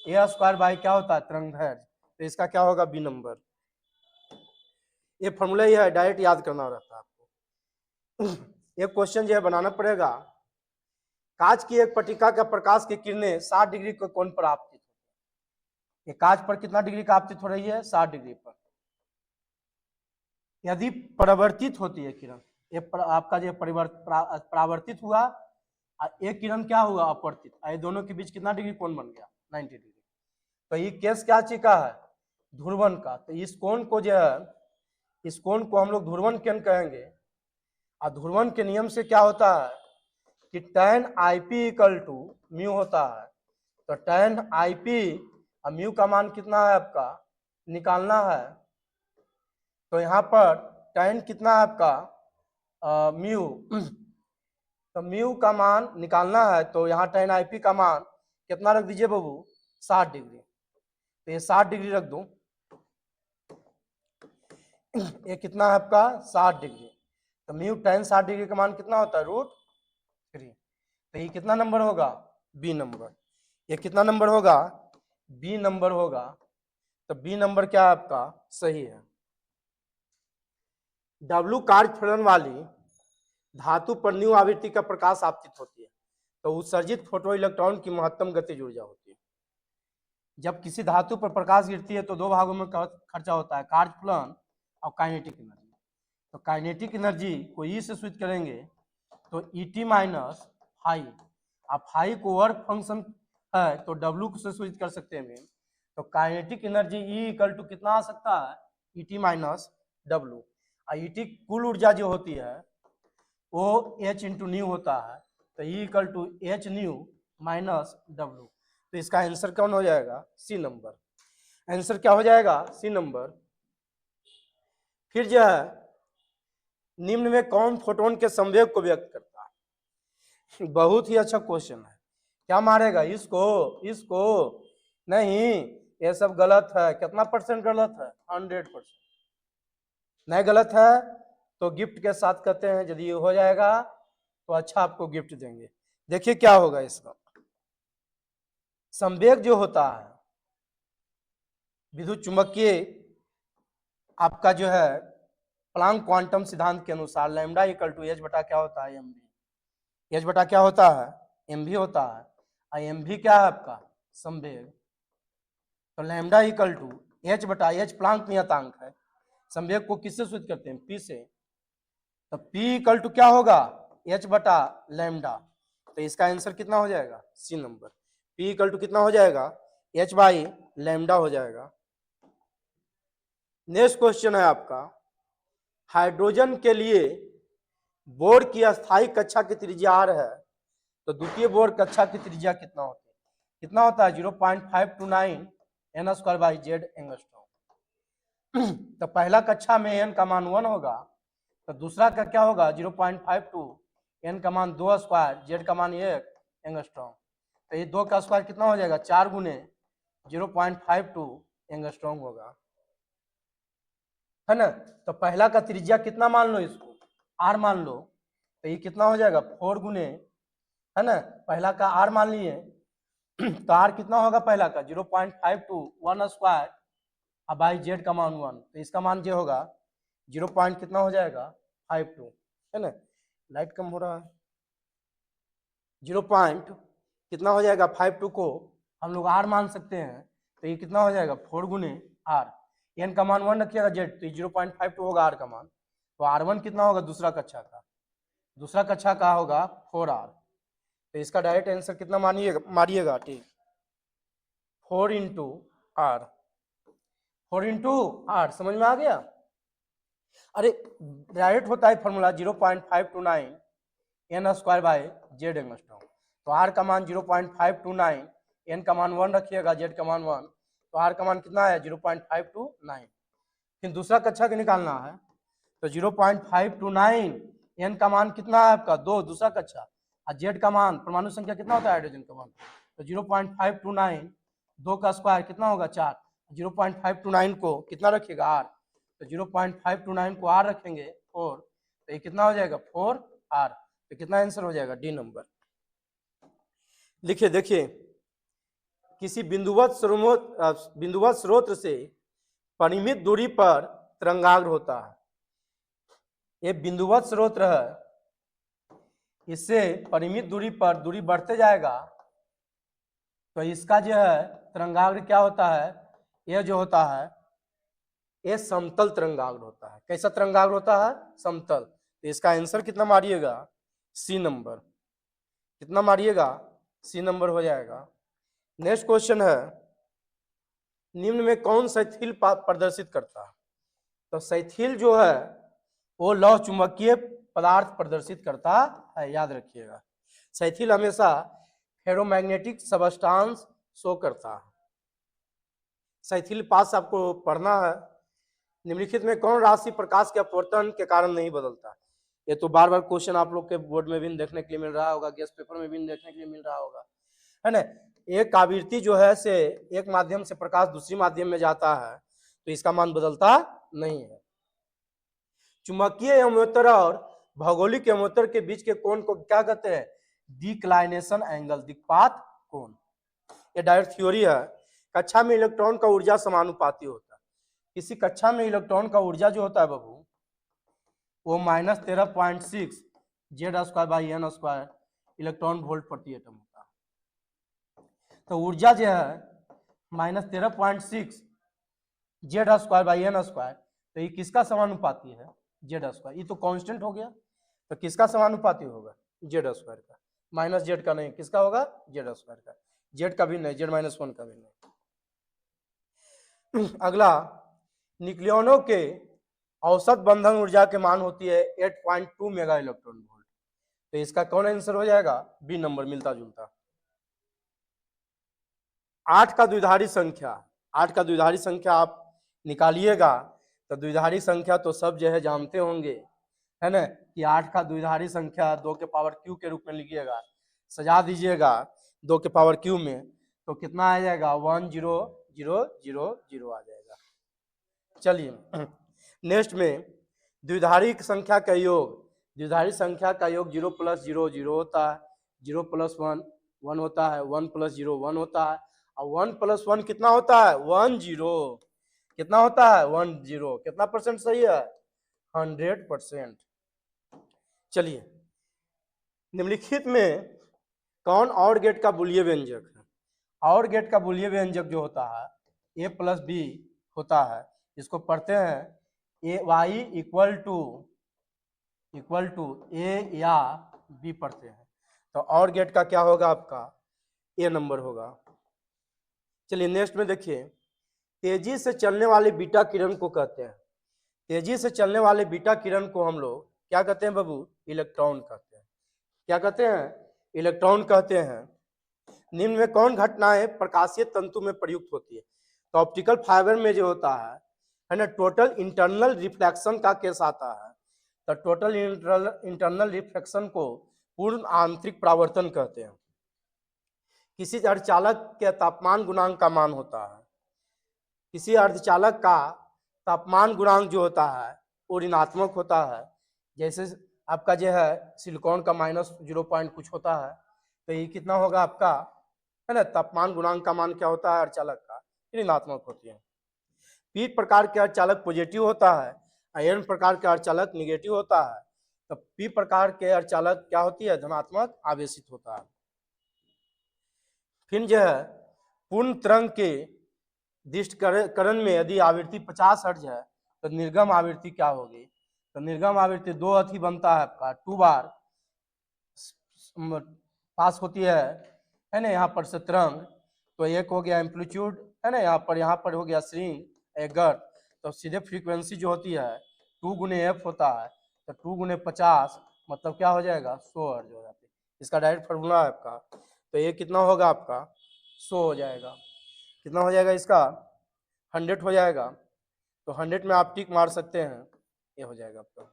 a² क्या होता है तरंगदैर्घ्य, तो इसका क्या होगा बी नंबर, ये फॉर्मूला ही है, डायरेक्ट याद करना रहता है आपको। एक क्वेश्चन जो है बनाना पड़ेगा, कांच की एक पट्टिका का प्रकाश की किरणें 60 डिग्री के कोण पर आपतित होती है, ये कांच पर कितना डिग्री का आपतित हो रही है 60 डिग्री पर, यदि परावर्तित होती है किरण, ये आपका जो परावर्तित हुआ और एक किरण क्या हुआ अपवर्तित, ये दोनों के बीच कितना डिग्री कोण बन गया 90 डिग्री, तो ये केस क्या चीज का है ध्रुवन का, तो इस कोण को जो है इस कोण को हम लोग ध्रुवन कोण कहेंगे, और ध्रुवन के नियम से क्या होता है कि tan IP equal to mu होता है, तो tan IP और म्यू का मान कितना है आपका निकालना है, तो यहाँ पर tan कितना है आपका म्यू, तो म्यू का मान निकालना है, तो यहाँ tan IP का मान कितना रख दीजिए बाबू 60 डिग्री, तो ये 60 डिग्री रख दो, ये कितना है आपका 60 डिग्री, तो म्यू tan 60 डिग्री का मान कितना होता है √3, तो ये कितना नंबर होगा बी नंबर, ये कितना नंबर होगा बी नंबर होगा, तो बी नंबर क्या है आपका सही है। W कार्य फलन वाली धातु पर न्यू आवृत्ति का प्रकाश आपतित होती है, तो उत्सर्जित फोटो इलेक्ट्रॉन की महत्तम गतिज ऊर्जा होती है। जब किसी धातु पर प्रकाश गिरती है तो दो भागों में खर्चा होता है, कार्य फलन और काइनेटिक एनर्जी, तो काइनेटिक एनर्जी को ई से सूचित करेंगे, तो ET माइनस फाई, अब फाई को वर्क फंक्शन है तो W से सूचित कर सकते हैं, तो kinetic energy E equal to कितना आ सकता है ET माइनस W, ईटी कुल ऊर्जा जो होती है वो H इंटू न्यू होता है, तो E equal to H nu minus W. तो इसका आंसर कौन हो जाएगा? C number. आंसर क्या हो जाएगा? C number. फिर जो है निम्न में कौन फोटोन के संवेग को व्यक्त करता है? बहुत ही अच्छा क्वेश्चन है। क्या मारेगा? इसको? इसको नहीं, ये सब गलत है। कितना परसेंट गलत है? 100%। नहीं गलत है तो गिफ्ट के साथ कहते हैं, यदि हो जाएगा तो अच्छा आपको गिफ्ट देंगे। देखिए क्या होगा इसका। संवेग जो होता है विद्युत चुंबकीय आपका जो है प्लांक क्वांटम सिद्धांत के अनुसार लैम्डा इक्वल टू एच बटा क्या होता है? एम भी। एच बटा क्या होता है? एम भी होता है। और एम भी क्या है आपका? संवेग। तो लैम्डा इक्वल टू एच बटा एच प्लांक नियतांक है। संवेग को किससे सूचित करते हैं? पी से। तो पी इक्वल टू क्या होगा? एच बटा लैम्डा। तो इसका आंसर कितना हो जाएगा? C number. P equal to कितना हो जाएगा? एच बाई लैम्डा हो जाएगा। नेक्स्ट क्वेश्चन है आपका, हाइड्रोजन के लिए बोर की अस्थायी कक्षा की त्रिज्या आर है, तो द्वितीय बोर कक्षा की त्रिज्या कितना होता है? कितना होता है? 0.529 N square by Z angstrom. तो पहला कक्षा में एन का मान 1 होगा, तो दूसरा का क्या होगा? 0.52, एन का मान 2 स्क्वायर, जेड का मान 1 एंगस्ट्रॉम। तो ये 2 का स्क्वायर कितना हो जाएगा? 4 गुने 0.52 एंगस्ट्रॉम होगा, है ना। तो पहला का त्रिज्या कितना मान लो? इसको आर मान लो। तो ये कितना हो जाएगा? 4 गुने, है ना, पहला का आर मान लिए। तो आर कितना होगा? पहला का 0.52 1 स्क्वायर अब बाई जेड का मान 1, तो इसका मान जो होगा 0 पॉइंट कितना हो जाएगा? 52, है ना। लाइट कम हो रहा है। 0 पॉइंट कितना हो जाएगा? 52 को हम लोग आर मान सकते हैं, तो ये कितना हो जाएगा? 4 गुने आर। एन का मान 1 रखिएगा, जेड तो 0.52 होगा आर का मान। तो R1 कितना होगा? दूसरा कक्षा का, दूसरा कक्षा का होगा 4R। तो इसका डायरेक्ट आंसर कितना मारिएगा? ठीक, 4 इंटू आर। 4 इंटू आर, समझ में आ गया? अरे डायरेक्ट होता है formula 0.529 N square by Z angstrom. तो आर का मान 0.529, एन का मान 1 रखिएगा, जेड का मान 1, तो आर का मान कितना है? 0.529। फिर दूसरा कक्षा का निकालना है, तो 0.529 एन का मान कितना है आपका? 2, दूसरा कक्षा। और जेड का मान, परमाणु संख्या कितना होता है हाइड्रोजन का मान? तो 0.529, 2 का स्क्वायर कितना होगा? 4। 0.529 को कितना रखिएगा? आर। तो 0.529 को आर रखेंगे 4, तो ये कितना हो जाएगा? 4R। तो कितना आंसर हो जाएगा? D number. लिखिए, देखिए, किसी बिंदुवत स्रोत से परिमित दूरी पर तरंगाग्र होता है। ये बिंदुवत स्रोत है, इससे परिमित दूरी पर दूरी बढ़ते जाएगा, तो इसका जो है तरंगाग्र क्या होता है? यह जो होता है ये समतल तरंगाग्र होता है। कैसा तरंगाग्र होता है? समतल। तो इसका आंसर कितना मारिएगा? सी नंबर। कितना मारिएगा? सी नंबर हो जाएगा। नेक्स्ट क्वेश्चन है, निम्न में कौन शैथिल प्रदर्शित करता है? तो शैथिल जो है वो लौह चुंबकीय पदार्थ प्रदर्शित करता है, याद रखिएगा। शैथिल हमेशा फेरोमैग्नेटिक सबस्टांस शो करता है। शैथिल पास आपको पढ़ना है। निम्नलिखित में कौन राशि प्रकाश के अपवर्तन के कारण नहीं बदलता? ये तो बार बार क्वेश्चन आप लोग के बोर्ड में भी देखने के लिए मिल रहा होगा, गेस्ट पेपर में भी देखने के लिए मिल रहा होगा, है ना। एक आवृत्ति जो है से एक माध्यम से प्रकाश दूसरी माध्यम में जाता है, तो इसका मान बदलता नहीं है। चुंबकीय यमोत्तर और भौगोलिक यमोत्तर के बीच के कोण को क्या कहते हैं? डिक्लाइनेशन एंगल, दिक्पात कोण। ये डायरेक्ट थ्योरी है। कक्षा में इलेक्ट्रॉन का ऊर्जा समानुपाती होता है। किसी कक्षा में इलेक्ट्रॉन का ऊर्जा जो होता है बाबू, वो -13.6 Z square by N square electron volt प्रति एटम होता है। तो ऊर्जा जो है -13.6 Z square by N square, तो ये किसका समानुपाती है? Z square. ये तो कांस्टेंट हो गया, तो किसका समानुपाती होगा? जेड स्क्वायर का। माइनस जेड का नहीं, किसका होगा? जेड स्क्वायर का। जेड का भी नहीं, Z-1 का भी नहीं। अगला, न्यूक्लियनों के औसत बंधन ऊर्जा के मान होती है 8.2 मेगा इलेक्ट्रॉन वोल्ट। तो इसका कौन आंसर हो जाएगा? बी नंबर, मिलता जुलता। 8 का द्विधारी संख्या, 8 का द्विधारी संख्या आप निकालिएगा तो द्विधारी संख्या तो सब जो है जानते होंगे, है ना, कि 8 का द्विधारी संख्या 2 के पावर क्यू के रूप में लिखिएगा, सजा दीजिएगा 2 के पावर क्यू में, तो कितना आ जाएगा? 10000 आ जाएगा। चलिए नेक्स्ट में द्विधारी संख्या का योग, द्विधारी संख्या का योग 0 + 0 0 होता है, 0 + 1 1 होता है, 1 + 0 1 होता है, और 1 + 1 कितना होता है? 10। कितना होता है? 10। कितना परसेंट सही है? 100%। चलिए निम्नलिखित में कौन और गेट का बुलियन व्यंजक है? और गेट का बुलियन व्यंजक जो होता है a + b होता है, इसको पढ़ते हैं y = a या b पढ़ते हैं, तो और गेट का क्या होगा? आपका ए नंबर होगा। चलिए नेक्स्ट में देखिए, तेजी से चलने वाले बीटा किरण को कहते हैं, तेजी से चलने वाले बीटा किरण को हम लोग क्या कहते हैं बाबू? इलेक्ट्रॉन कहते हैं। क्या कहते हैं? इलेक्ट्रॉन कहते हैं। निम्न में कौन घटनाएं प्रकाशीय तंतु में प्रयुक्त होती है? तो ऑप्टिकल फाइबर में जो होता है ना, टोटल इंटरनल रिफ्लेक्शन का केस आता है, तो टोटल इंटरनल रिफ्लेक्शन को पूर्ण आंतरिक परावर्तन कहते हैं। किसी अर्धचालक के तापमान गुणांक का मान होता है, किसी अर्धचालक का तापमान गुणांक जो होता है वो ऋणात्मक होता है, जैसे आपका जो है सिलिकॉन का -0 कुछ होता है, तो ये कितना होगा आपका, है ना, तापमान गुणांक का मान क्या होता है अर्धचालक का? ऋणात्मक होती है। पी प्रकार के अर्धचालक पॉजिटिव होता है, एन प्रकार के अर्धचालक निगेटिव होता है, तो पी प्रकार के अर्धचालक क्या होती है? धनात्मक आवेशित होता है। फिर जो है पूर्ण तरंग के दिष्टकरण में यदि आवृत्ति 50 हर्ट्ज है तो निर्गम आवृत्ति क्या होगी? तो निर्गम आवृत्ति 2 अथी बनता है आपका, 2 बार पास होती है ना, यहाँ पर से तरंग, तो एक हो गया एम्पलीट्यूड, है ना, यहाँ पर हो गया स्ट्रिंग गर्त, तो सीधे फ्रीक्वेंसी जो होती है 2 × f होता है, तो 2 × 50 मतलब क्या हो जाएगा? 100 हर्ट्ज हो जाती है। इसका डायरेक्ट फार्मूला है आपका, तो ये कितना होगा आपका? 100 हो जाएगा। कितना हो जाएगा इसका? 100 हो जाएगा। तो 100 में आप टिक मार सकते हैं, ये हो जाएगा आपका।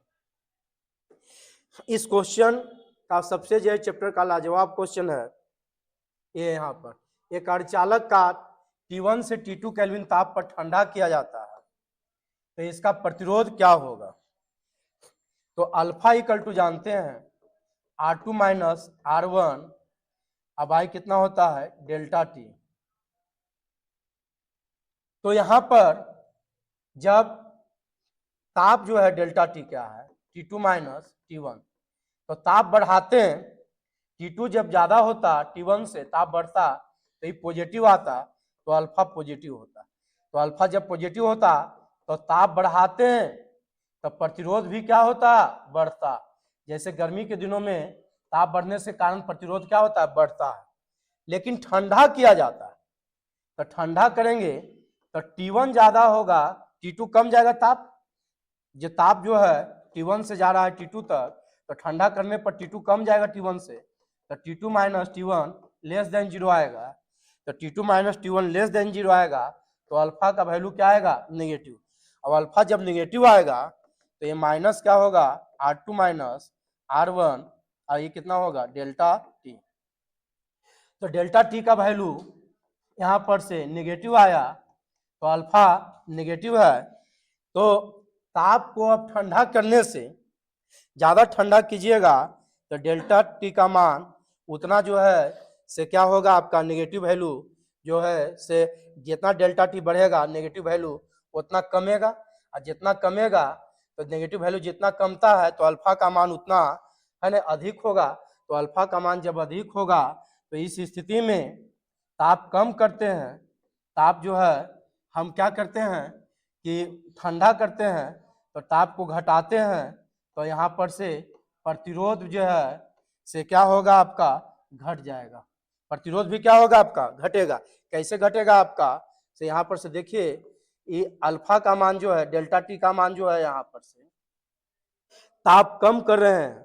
इस क्वेश्चन का सबसे जो चैप्टर का लाजवाब क्वेश्चन है ये यहाँ पर, एक अर्धचालक का T1 से T2 केल्विन ताप पर ठंडा किया जाता है, तो इसका प्रतिरोध क्या होगा? तो अल्फा = जानते हैं R2 - R1, अब I कितना होता है? ΔT। तो यहां पर जब ताप जो है ΔT क्या है? T2 - T1, तो ताप बढ़ाते हैं, T2 जब ज्यादा होता T1 से, ताप बढ़ता तो ये पॉजिटिव आता, तो अल्फा पॉजिटिव होता, तो अल्फा जब पॉजिटिव होता तो ताप बढ़ाते हैं तो प्रतिरोध भी क्या होता? बढ़ता। जैसे गर्मी के दिनों में ताप बढ़ने से कारण प्रतिरोध क्या होता है? बढ़ता है। लेकिन ठंडा किया जाता है, तो ठंडा करेंगे तो T1 ज्यादा होगा, T2 कम जाएगा ताप, जो ताप जो है T1 से जा रहा है T2 तक, तो ठंडा करने पर T2 कम जाएगा T1 से, तो T2 - T1 < 0 आएगा, तो T2 - T1 < 0 आएगा, तो अल्फा का वैल्यू क्या आएगा? नेगेटिव। अब अल्फा जब नेगेटिव आएगा तो ये माइनस क्या होगा? R2 - R1, और ये कितना होगा? ΔT। तो ΔT का वैल्यू यहाँ पर से नेगेटिव आया, तो अल्फा नेगेटिव है, तो ताप को अब ठंडा करने से, ज्यादा ठंडा कीजिएगा तो ΔT का मान उतना जो है से क्या होगा? आपका नेगेटिव वैल्यू जो है से जितना ΔT बढ़ेगा नेगेटिव वैल्यू उतना कमेगा, और जितना कमेगा तो नेगेटिव वैल्यू जितना कमता है तो अल्फा का मान उतना, है ना, अधिक होगा। तो अल्फा का मान जब अधिक होगा तो इस स्थिति में ताप कम करते हैं, ताप जो है हम क्या करते हैं कि ठंडा करते हैं, तो ताप को घटाते हैं, तो यहाँ पर से प्रतिरोध जो है से क्या होगा? आपका घट जाएगा। प्रतिरोध भी क्या होगा? आपका घटेगा। कैसे घटेगा आपका? से यहाँ पर से देखिए ये अल्फा का मान जो है, डेल्टा टी का मान जो है यहाँ पर से ताप कम कर रहे हैं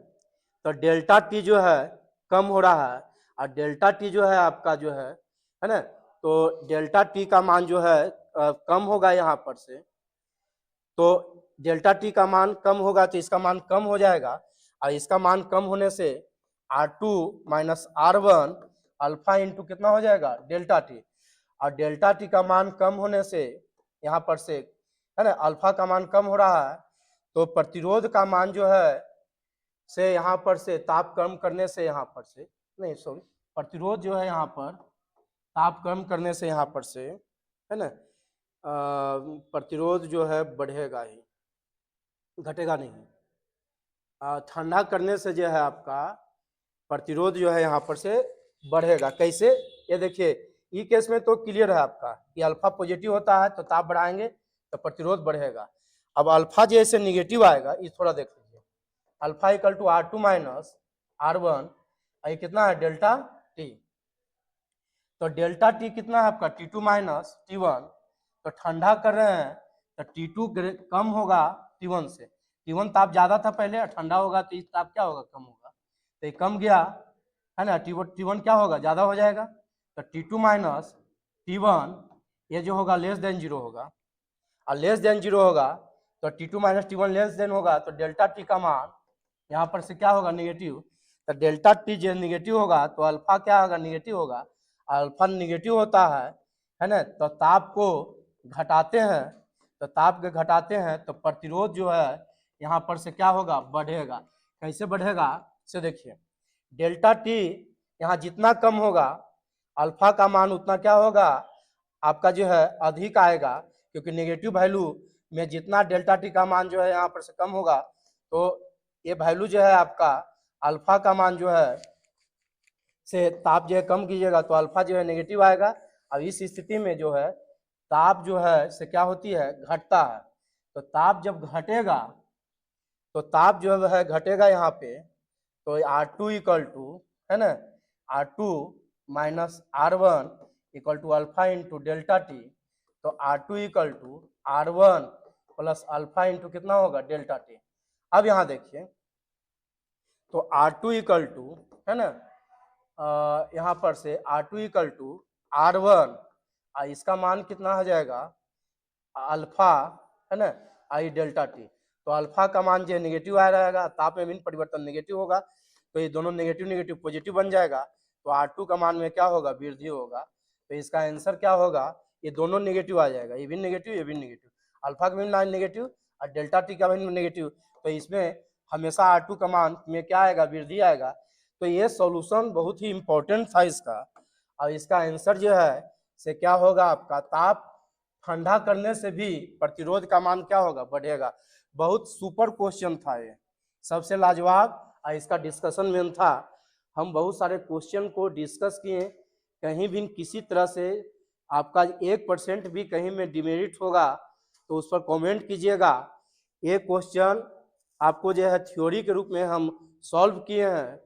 तो डेल्टा टी जो है कम हो रहा है, और डेल्टा टी जो है आपका जो है ना, तो डेल्टा टी का मान जो है कम होगा यहाँ पर से, तो डेल्टा टी का मान कम होगा तो इसका मान कम हो जाएगा, और इसका मान कम होने से R2 minus R1 alpha into कितना हो जाएगा डेल्टा टी, और डेल्टा टी का मान कम होने से यहाँ पर से है ना अल्फा का मान कम हो रहा है, तो प्रतिरोध का मान जो है से यहाँ पर से ताप कम करने से यहाँ पर से नहीं सॉरी प्रतिरोध जो है यहाँ पर ताप कम करने से यहाँ पर से है ना प्रतिरोध जो है बढ़ेगा ही, घटेगा नहीं। ठंडा करने से जो है आपका प्रतिरोध जो है यहाँ पर से बढ़ेगा। कैसे, ये देखिए ई केस में तो क्लियर है आपका कि अल्फा पॉजिटिव होता है तो ताप बढ़ाएंगे तो प्रतिरोध बढ़ेगा। अब अल्फा जैसे निगेटिव आएगा, ये थोड़ा देख लीजिए, alpha equal to R2 minus R1, ये कितना है डेल्टा टी, तो डेल्टा टी कितना है आपका T2 माइनस T1, तो ठंडा कर रहे हैं तो T2 कम होगा T1 से, T1 ताप ज्यादा था पहले, ठंडा होगा तो इस ताप क्या होगा कम होगा, तो ये कम गया है ना, T1 क्या होगा ज्यादा हो जाएगा, तो T2 माइनस T1 ये जो होगा लेस देन जीरो होगा, और लेस देन जीरो होगा तो T2 minus T1 less than होगा, तो डेल्टा टी का मान यहाँ पर से क्या होगा निगेटिव, तो डेल्टा टी जो निगेटिव होगा तो अल्फा क्या होगा निगेटिव होगा, अल्फा निगेटिव होता है ना, तो ताप को घटाते हैं, तो ताप के घटाते हैं तो प्रतिरोध जो है यहाँ पर से क्या होगा बढ़ेगा। कैसे बढ़ेगा से देखिए, डेल्टा टी यहाँ जितना कम होगा अल्फा का मान उतना क्या होगा आपका जो है अधिक आएगा, क्योंकि नेगेटिव वैल्यू में जितना डेल्टा टी का मान जो है यहाँ पर से कम होगा तो ये वैल्यू जो है आपका अल्फा का मान जो है से ताप जो है कम कीजिएगा तो अल्फा जो है नेगेटिव आएगा। अब इस स्थिति में जो है ताप जो है से क्या होती है घटता है, तो ताप जब घटेगा तो ताप जो है घटेगा यहाँ पे, तो R2 इक्वल टू है ना R2 minus R1 equal to alpha into delta T, तो R2 equal to R1 plus alpha into कितना होगा डेल्टा टी। अब यहाँ देखिए तो R2 इक्वल टू है ना यहाँ पर से R2 इक्वल टू R1, इसका मान कितना हो जाएगा अल्फा है ना आई डेल्टा टी, तो अल्फा का मान जो है निगेटिव आ रहेगा, ताप में भिन्न परिवर्तन निगेटिव होगा, तो ये दोनों निगेटिव निगेटिव पॉजिटिव बन जाएगा, तो R2 का मान में क्या होगा वृद्धि होगा, तो इसका आंसर क्या होगा ये दोनों निगेटिव आ जाएगा, ये भी निगेटिव ये भी निगेटिव, अल्फा का भी मान निगेटिव और डेल्टा टी का भी निगेटिव, तो इसमें हमेशा R2 का मान में क्या आएगा वृद्धि आएगा। तो ये सॉल्यूशन बहुत ही इंपॉर्टेंट था इसका, और इसका आंसर जो है से क्या होगा आपका ताप ठंडा करने से भी प्रतिरोध का मान क्या होगा बढ़ेगा। बहुत सुपर क्वेश्चन था ये, सबसे लाजवाब, और इसका डिस्कशन में था, हम बहुत सारे क्वेश्चन को डिस्कस किए, कहीं भी किसी तरह से आपका 1% भी कहीं में डिमेरिट होगा तो उस पर कमेंट कीजिएगा। ये क्वेश्चन आपको जो है थ्योरी के रूप में हम सॉल्व किए हैं,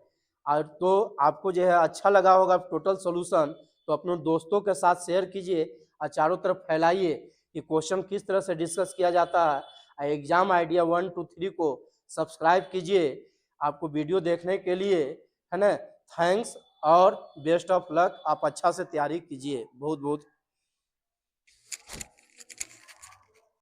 और तो आपको जो है अच्छा लगा होगा टोटल सॉल्यूशन, तो अपने दोस्तों के साथ शेयर कीजिए और चारों तरफ फैलाइए कि क्वेश्चन किस तरह से डिस्कस किया जाता है। एग्जाम आइडिया 1 2 3 को सब्सक्राइब कीजिए। आपको वीडियो देखने के लिए है ना थैंक्स और बेस्ट ऑफ लक, आप अच्छा से तैयारी कीजिए। बहुत बहुत